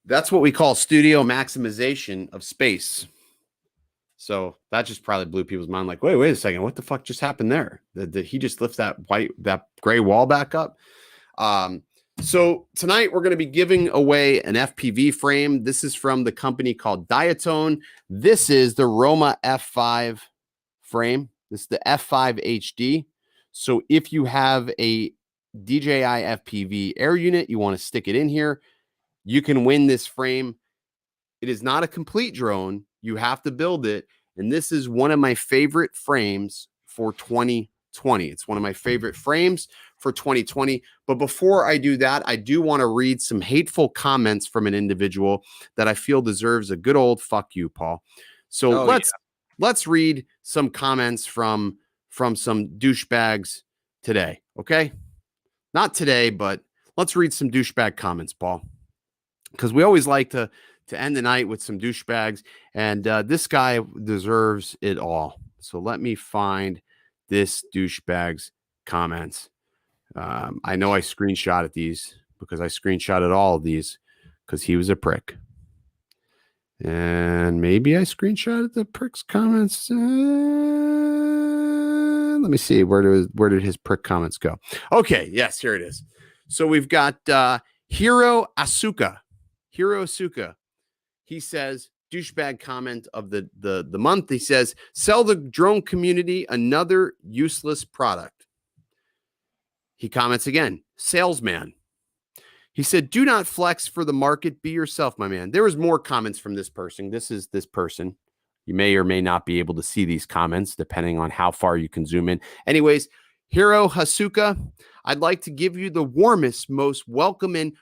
That's what we call studio maximization of space. So that just probably blew people's mind. Like, wait a second. What the fuck just happened there? Did he just lift that gray wall back up? So tonight we're going to be giving away an FPV frame. This is from the company called Diatone. This is the Roma F5 frame. This is the F5 HD. So if you have a DJI FPV air unit, you want to stick it in here, you can win this frame. It is not a complete drone. You have to build it. And this is one of my favorite frames for 2020. It's one of my favorite frames for 2020. But before I do that, I do want to read some hateful comments from an individual that I feel deserves a good old fuck you, Paul. So let's read some comments from some douchebags today. Okay. Not today, but let's read some douchebag comments, Paul, because we always like to end the night with some douchebags, and this guy deserves it all. So let me find this douchebag's comments. I know I screenshotted these because I screenshotted all of these because he was a prick. And maybe I screenshotted the prick's comments. Let me see. Where did his prick comments go? Okay. Yes, here it is. So we've got Hiro Asuka. He says, douchebag comment of the month. He says, sell the drone community another useless product. He comments again, salesman. He said, do not flex for the market. Be yourself, my man. There was more comments from this person. This is this person. You may or may not be able to see these comments depending on how far you can zoom in. Anyways, Hiro Hasuka, I'd like to give you the warmest, most welcoming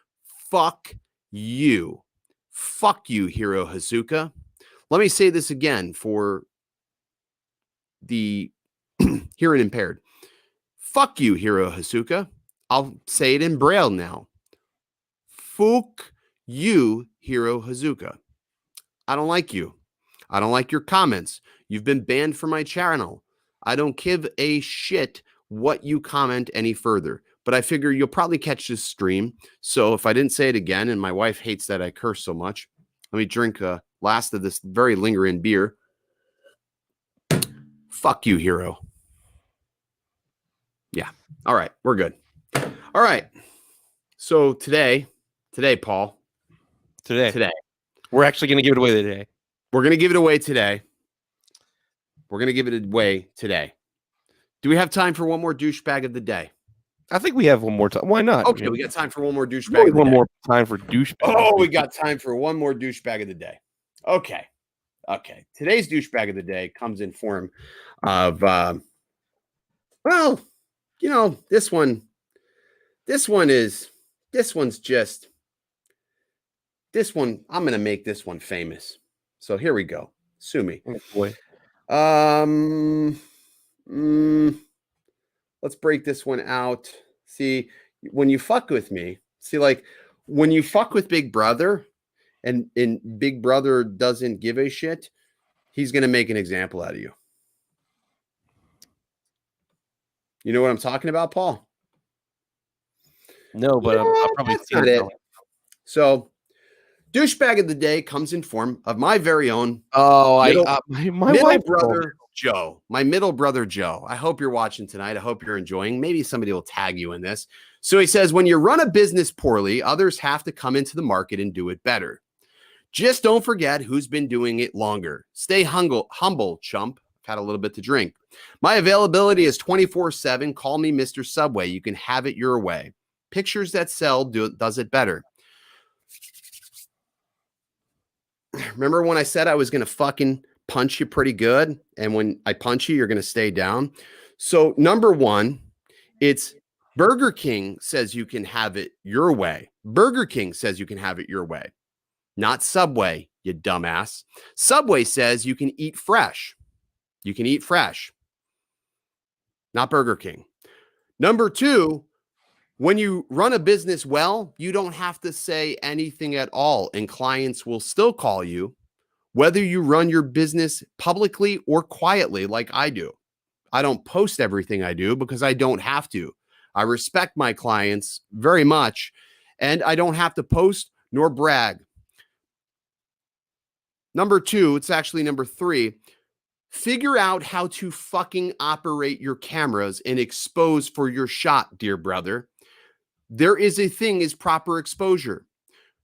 fuck you. Fuck you, Hiro Hasuka. Let me say this again for the hearing impaired. Fuck you, Hiro Hasuka. I'll say it in Braille now. Fuck you, Hiro Hasuka. I don't like you. I don't like your comments. You've been banned from my channel. I don't give a shit what you comment any further. But I figure you'll probably catch this stream. So if I didn't say it again, and my wife hates that I curse so much, let me drink a last of this very lingering beer. Fuck you, Hiro. Yeah. All right. We're good. All right. So today, Paul. Today. We're actually going to give it away today. We're going to give it away today. Do we have time for one more douchebag of the day? I think we have one more time. Why not? Okay, we got time for one more douchebag. More time for douchebag. Oh, we got time for one more douchebag of the day. Okay. Today's douchebag of the day comes in form of Well, this one's just this one. I'm going to make this one famous. So here we go. Sue me. Oh, boy. Let's break this one out. See, when you fuck with me, like when you fuck with Big Brother and Big Brother doesn't give a shit, he's going to make an example out of you. You know what I'm talking about, Paul? No, but I'll probably see it. So, douchebag of the day comes in form of my very own my middle brother Joe. My middle brother Joe. I hope you're watching tonight. I hope you're enjoying. Maybe somebody will tag you in this. So he says, when you run a business poorly, others have to come into the market and do it better. Just don't forget who's been doing it longer. Stay humble, chump. I've had a little bit to drink. My availability is 24/7. Call me Mr. Subway. You can have it your way. Pictures that sell does it better. Remember when I said I was going to fucking punch you pretty good? And when I punch you, you're going to stay down. So number one, it's Burger King says you can have it your way. Burger King says you can have it your way. Not Subway, you dumbass. Subway says you can eat fresh. You can eat fresh. Not Burger King. Number two, when you run a business well, you don't have to say anything at all, and clients will still call you, whether you run your business publicly or quietly like I do. I don't post everything I do because I don't have to. I respect my clients very much, and I don't have to post nor brag. Number two, it's actually number three. Figure out how to fucking operate your cameras and expose for your shot, dear brother. There is a thing as proper exposure.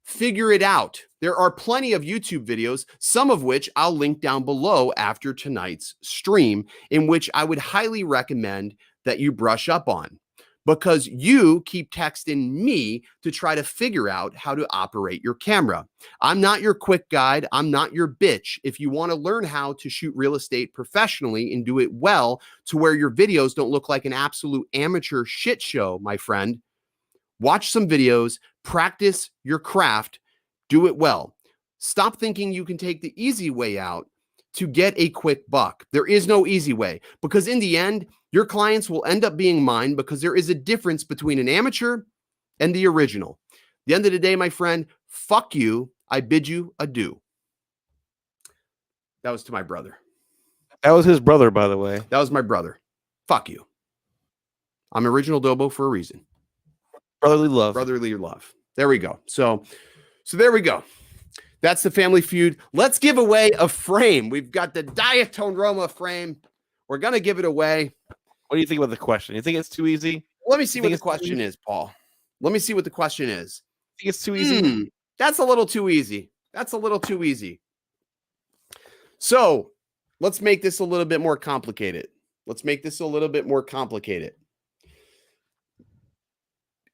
Figure it out. There are plenty of YouTube videos, some of which I'll link down below after tonight's stream, in which I would highly recommend that you brush up on, because you keep texting me to try to figure out how to operate your camera. I'm not your quick guide. I'm not your bitch. If you want to learn how to shoot real estate professionally and do it well to where your videos don't look like an absolute amateur shit show, my friend, watch some videos, practice your craft, do it well. Stop thinking you can take the easy way out to get a quick buck. There is no easy way, because in the end, your clients will end up being mine, because there is a difference between an amateur and the original. At the end of the day, my friend, fuck you. I bid you adieu. That was to my brother. That was his brother, by the way. That was my brother. Fuck you. I'm Original Dobo for a reason. Brotherly love. Brotherly love. There we go. So there we go. That's the Family Feud. Let's give away a frame. We've got the Diatone Roma frame. We're going to give it away. What do you think about the question? You think it's too easy? Let me see what the question is, Paul. Let me see what the question is. You think it's too easy? That's a little too easy. That's a little too easy. So let's make this a little bit more complicated.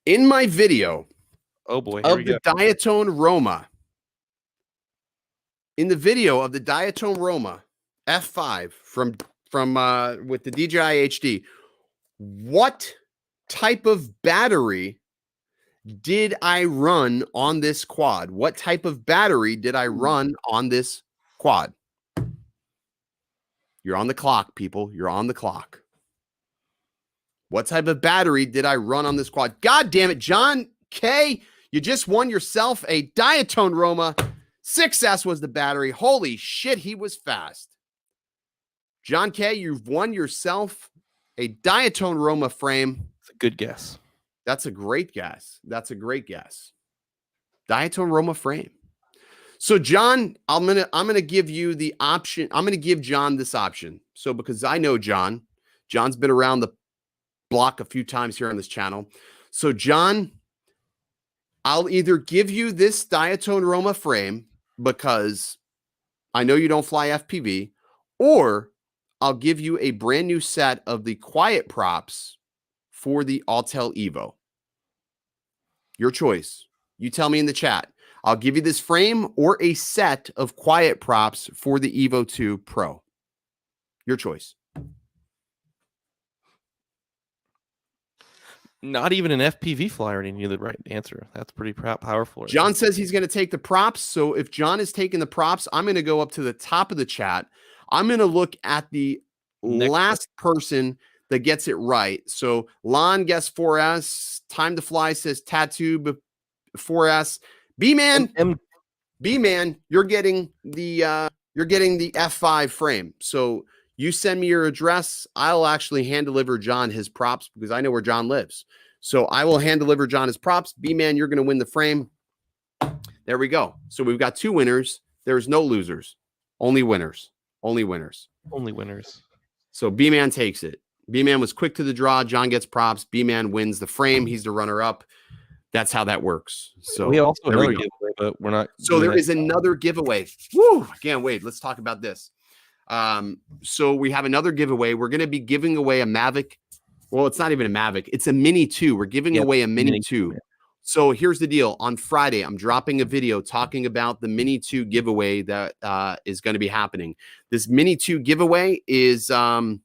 In my video, oh boy, of the Diatone Roma, F5 from with the DJI HD, what type of battery did I run on this quad? What type of battery did I run on this quad? You're on the clock, people. You're on the clock. What type of battery did I run on this quad? God damn it, John K. You just won yourself a Diatone Roma. 6S was the battery. Holy shit, he was fast. John K., you've won yourself a Diatone Roma frame. It's a good guess. That's a great guess. Diatone Roma frame. So, John, I'm gonna give you the option. I'm gonna give John this option. So, because I know John's been around the block a few times here on this channel. So, John, I'll either give you this Diatone Roma frame because I know you don't fly FPV, or I'll give you a brand new set of the quiet props for the Autel Evo. Your choice. You tell me in the chat. I'll give you this frame or a set of quiet props for the Evo 2 Pro. Your choice. Not even an FPV flyer didn't knew the right answer. That's pretty powerful. Right? John says he's going to take the props. So if John is taking the props, I'm going to go up to the top of the chat. I'm going to look at the last person that gets it right. So Lon guessed 4S. Time to Fly says Tattoo 4S. B-Man, you're getting the F5 frame. So you send me your address. I'll actually hand deliver John his props because I know where John lives. So I will hand deliver John his props. B-Man, you're going to win the frame. There we go. So we've got 2 winners. There's no losers. Only winners. Only winners. Only winners. So B-Man takes it. B-Man was quick to the draw. John gets props. B-Man wins the frame. He's the runner-up. That's how that works. So we also another giveaway, but we're not. So there is another giveaway. Woo! I can't wait. Let's talk about this. So we have another giveaway. We're going to be giving away a Mavic. Well, it's not even a Mavic. It's a Mini 2. We're giving away a Mini 2. So here's the deal. On Friday, I'm dropping a video talking about the Mini 2 giveaway that is going to be happening. This Mini 2 giveaway is going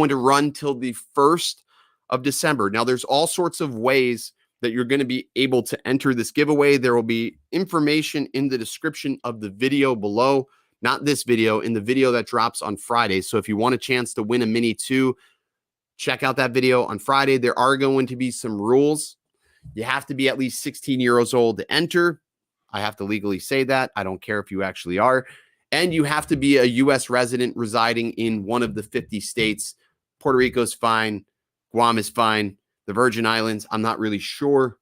to run till the 1st of December. Now, there's all sorts of ways that you're going to be able to enter this giveaway. There will be information in the description of the video below, not this video, in the video that drops on Friday. So if you want a chance to win a Mini 2, check out that video on Friday. There are going to be some rules. You have to be at least 16 years old to enter. I have to legally say that. I don't care if you actually are. And you have to be a U.S. resident residing in one of the 50 states. Puerto Rico's fine. Guam is fine. The Virgin Islands, I'm not really sure.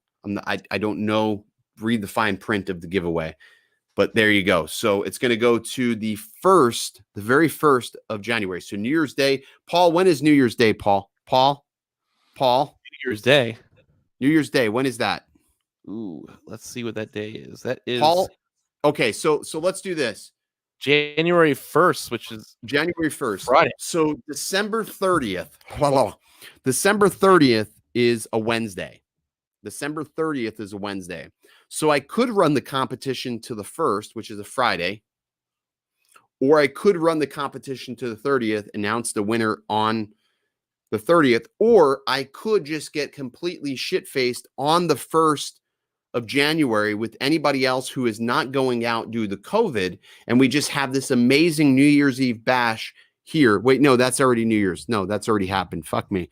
I don't know. Read the fine print of the giveaway. But there you go. So it's going to go to the very first of January. So New Year's Day. Paul, when is New Year's Day, Paul? Paul? New Year's Day. New Year's Day. When is that? Ooh, let's see what that day is. That is Paul. Okay, so let's do this. January 1st, which is January 1st. Friday. So December 30th. December 30th is a Wednesday. December 30th is a Wednesday. So I could run the competition to the 1st, which is a Friday, or I could run the competition to the 30th, announce the winner on the 30th, or I could just get completely shit-faced on the 1st of January with anybody else who is not going out due to COVID, and we just have this amazing New Year's Eve bash here. Wait, no, that's already New Year's. No, that's already happened. Fuck me.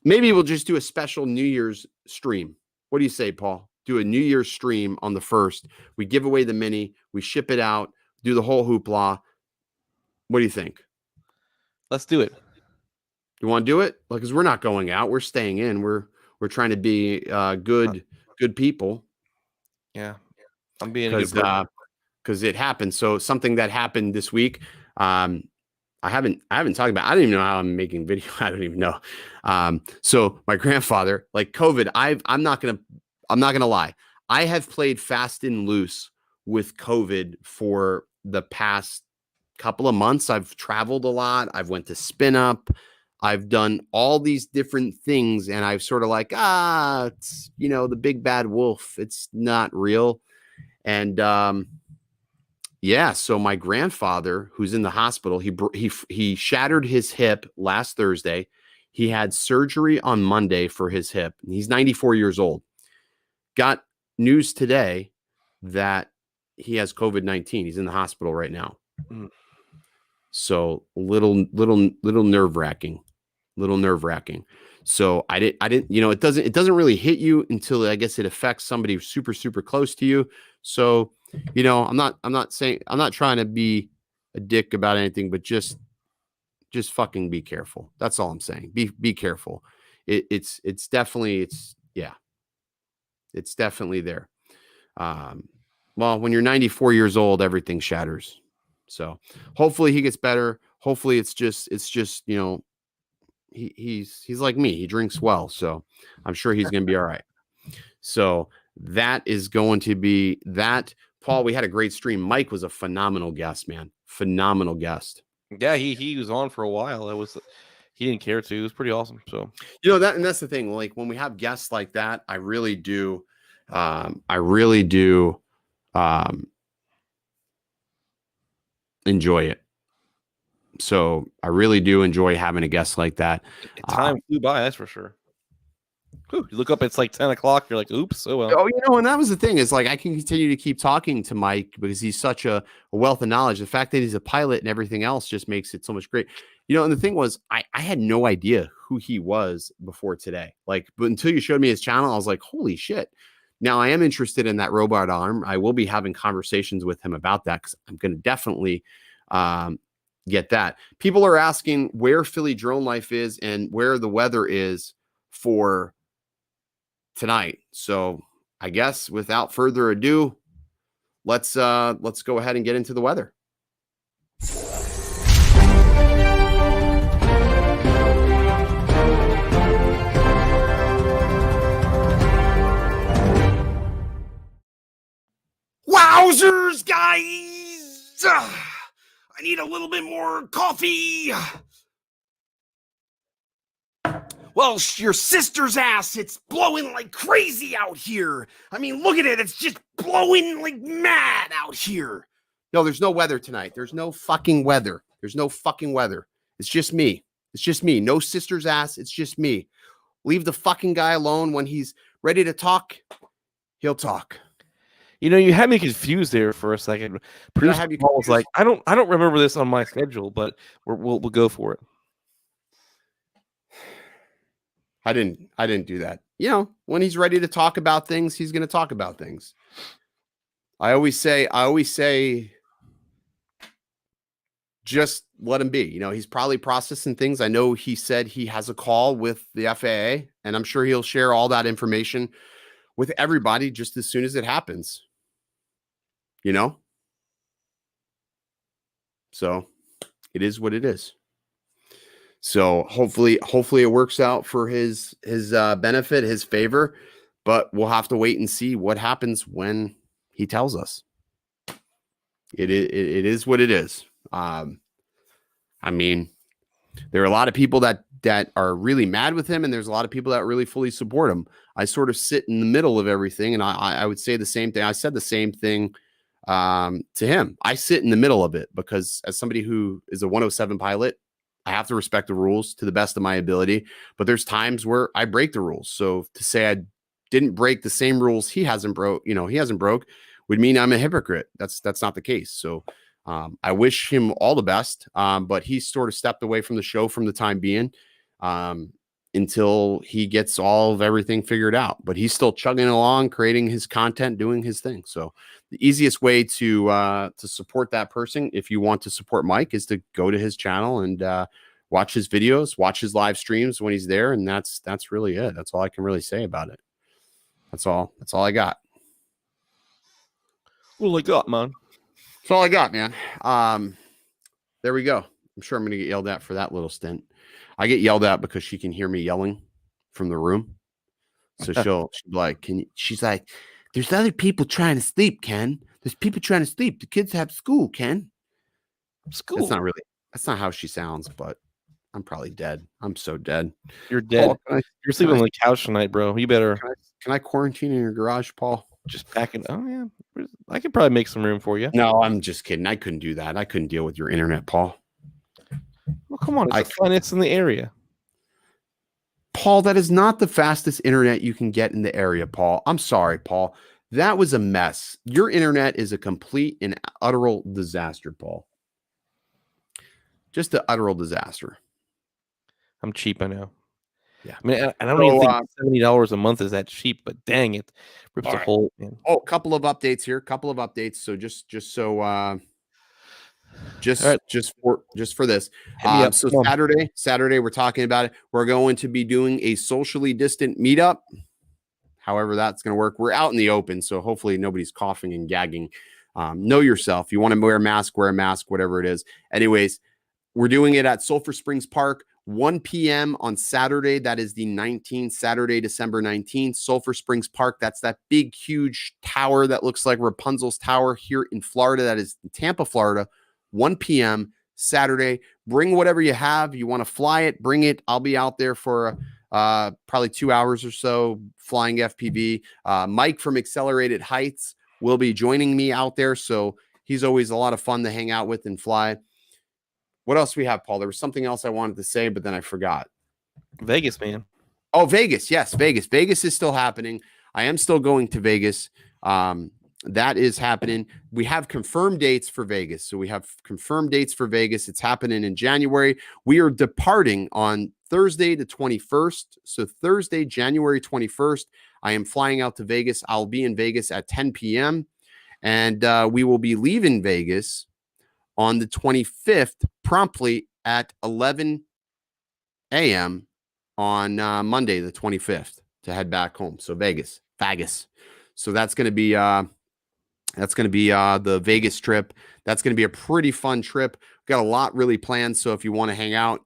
Maybe we'll just do a special New Year's stream. What do you say, Paul? Do a New Year's stream on the 1st. We give away the Mini. We ship it out. Do the whole hoopla. What do you think? Let's do it. You want to do it? Because we're not going out. We're staying in. We're trying to be good people. Yeah, I'm being a good because it happened. So something that happened this week. I haven't talked about. I don't even know how I'm making video. I don't even know. So my grandfather, like COVID, I'm not gonna lie. I have played fast and loose with COVID for the past couple of months. I've traveled a lot. I've went to Spin Up. I've done all these different things, and I've sort of like, it's, the big bad wolf. It's not real. And yeah, so my grandfather, who's in the hospital, he shattered his hip last Thursday. He had surgery on Monday for his hip. He's 94 years old. Got news today that he has COVID-19. He's in the hospital right now. So little nerve-wracking. So I didn't, it doesn't really hit you until I guess it affects somebody super, super close to you. So, I'm not trying to be a dick about anything, but just fucking be careful. That's all I'm saying. Be careful. It's definitely there. Well, when you're 94 years old, everything shatters. So hopefully he gets better. Hopefully it's just, he's like me. He drinks well. So I'm sure he's going to be all right. So that is going to be that. Paul, we had a great stream. Mike was a phenomenal guest, man. Phenomenal guest. Yeah, he was on for a while. He didn't care to. It was pretty awesome. So that's the thing. Like when we have guests like that, I really do enjoy it. So I really do enjoy having a guest like that. Time flew by, that's for sure. You look up, it's like 10 o'clock. You're like, oops. Oh, well. Oh, and that was the thing is like I can continue to keep talking to Mike because he's such a wealth of knowledge. The fact that he's a pilot and everything else just makes it so much great. And the thing was, I had no idea who he was before today. Like, but until you showed me his channel, I was like, holy shit. Now I am interested in that robot arm. I will be having conversations with him about that because I'm going to definitely get that. People are asking where Philly Drone Life is and where the weather is for tonight. So I guess without further ado, let's go ahead and get into the weather. Wowzers, guys! I need a little bit more coffee. Well, your sister's ass, it's blowing like crazy out here. I mean, look at it. It's just blowing like mad out here. No, there's no weather tonight. There's no fucking weather. There's no fucking weather. It's just me. It's just me. No sister's ass. It's just me. Leave the fucking guy alone. When he's ready to talk, he'll talk. You had me confused there for a second. Producer Paul was like, I don't remember this on my schedule, but we'll go for it. I didn't do that. When he's ready to talk about things, he's going to talk about things. I always say, just let him be. He's probably processing things. I know he said he has a call with the FAA, and I'm sure he'll share all that information with everybody just as soon as it happens. So it is what it is. So hopefully it works out for his benefit, his favor, but we'll have to wait and see what happens when he tells us. It is what it is. I mean, there are a lot of people that are really mad with him, and there's a lot of people that really fully support him. I sort of sit in the middle of everything, and I would say the same thing. I said the same thing to him. I sit in the middle of it because as somebody who is a 107 pilot, I have to respect the rules to the best of my ability, but there's times where I break the rules. So to say I didn't break the same rules he hasn't broke would mean I'm a hypocrite. That's not the case. So I wish him all the best, but he sort of stepped away from the show from the time being until he gets all of everything figured out. But he's still chugging along, creating his content, doing his thing. So the easiest way to support that person, if you want to support Mike, is to go to his channel and watch his videos, watch his live streams when he's there, and that's really it. That's all I can really say about it. That's all I got. Well, I got, man. That's all I got, man. There we go. I'm sure I'm going to get yelled at for that little stint. I get yelled at because she can hear me yelling from the room. So she'll be like, she's like, there's other people trying to sleep, Ken. There's people trying to sleep. The kids have school, Ken. School. That's not how she sounds, but I'm probably dead. I'm so dead. You're dead. Paul, you're sleeping on the couch tonight, bro. You better. Can I quarantine in your garage, Paul? Just pack it. Oh, yeah. I could probably make some room for you. No, I'm just kidding. I couldn't do that. I couldn't deal with your internet, Paul. Well, come on. It's the funnest in the area. Paul, that is not the fastest internet you can get in the area, Paul. I'm sorry, Paul. That was a mess. Your internet is a complete and utter disaster, Paul. Just an utter disaster. I'm cheap, I know. Yeah. I mean, I don't even think $70 a month is that cheap, but dang, it rips a hole. Man. Oh, a couple of updates here. So just for this. So Saturday, we're talking about it. We're going to be doing a socially distant meetup. However, that's going to work. We're out in the open, so hopefully nobody's coughing and gagging. Know yourself. You want to wear a mask, whatever it is. Anyways, we're doing it at Sulphur Springs Park, 1 p.m. on Saturday. That is the 19th, Saturday, December 19th, Sulphur Springs Park. That's that big, huge tower that looks like Rapunzel's Tower here in Florida. That is in Tampa, Florida, 1 p.m. Saturday. Bring whatever you have. You want to fly it, bring it. I'll be out there for probably 2 hours or so flying FPV. Mike from Accelerated Heights will be joining me out there. So he's always a lot of fun to hang out with and fly. What else we have, Paul? There was something else I wanted to say, but then I forgot. Vegas, man. Oh, Vegas. Yes, Vegas. Vegas is still happening. I am still going to Vegas. That is happening. We have confirmed dates for Vegas. So we have confirmed dates for Vegas. It's happening in January. We are departing on Thursday the 21st. So Thursday, January 21st, I am flying out to Vegas. I'll be in Vegas at 10 p.m. And we will be leaving Vegas on the 25th promptly at 11 a.m. on Monday, the 25th, to head back home. So Vegas. So that's going to be the Vegas trip. That's going to be a pretty fun trip. We've got a lot really planned. So if you want to hang out,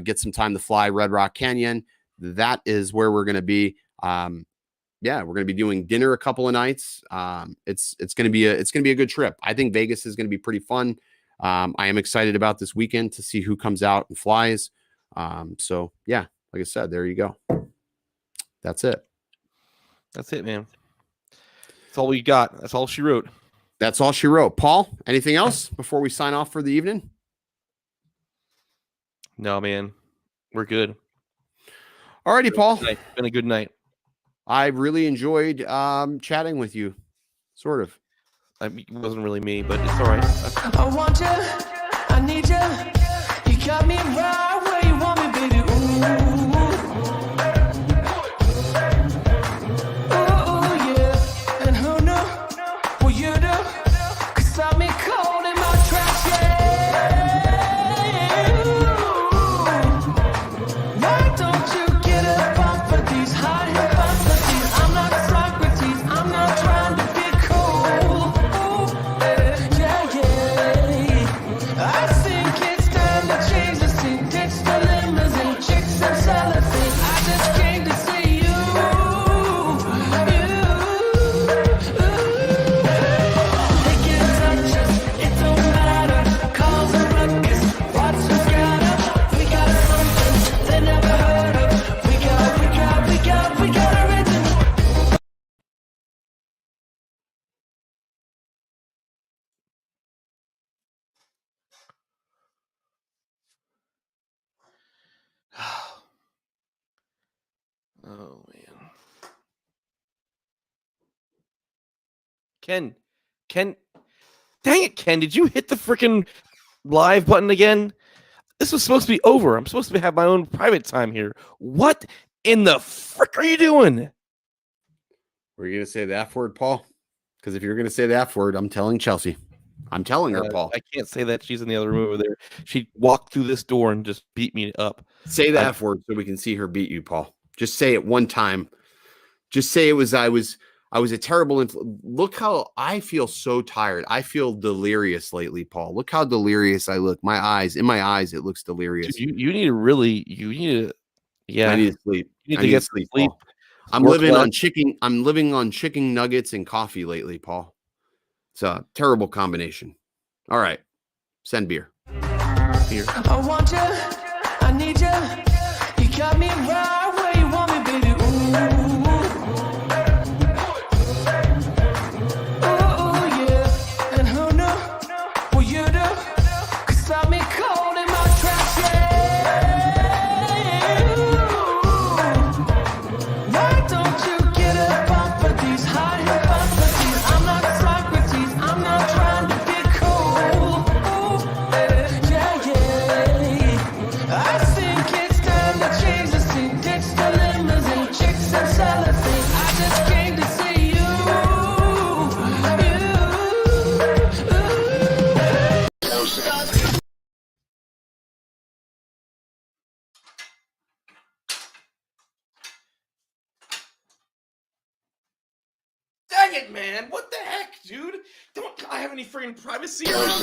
get some time to fly Red Rock Canyon, that is where we're going to be. Yeah, we're going to be doing dinner a couple of nights. It's going to be a good trip. I think Vegas is going to be pretty fun. I am excited about this weekend to see who comes out and flies. So yeah, like I said, there you go. That's it. That's it, man. That's all we got. That's all she wrote. That's all she wrote. Paul, anything else before we sign off for the evening? No, man. We're good. Alrighty, Paul. It's been a good night. I really enjoyed chatting with you. Sort of. It wasn't really me, but it's all right. I want you. I need you. You got me right where you want me, baby. Oh, man. Ken, dang it, Ken, did you hit the freaking live button again? This was supposed to be over. I'm supposed to have my own private time here. What in the frick are you doing? Were you going to say the F word, Paul? Because if you're going to say the F word, I'm telling Chelsea. I'm telling her, Paul. I can't say that. She's in the other room over there. She walked through this door and just beat me up. Say the F word so we can see her beat you, Paul. Just say it one time. Just say it was I was a terrible look how I feel so tired. I feel delirious lately, Paul. Look how delirious I look. In my eyes, it looks delirious. Dude, you need to yeah. I need to sleep. You need to get sleep. Paul. I'm living on chicken nuggets and coffee lately, Paul. It's a terrible combination. All right. Send beer. I want you. I need you. You got me right where you want me, baby. Dang it, man. What the heck, dude? Don't I have any freaking privacy around?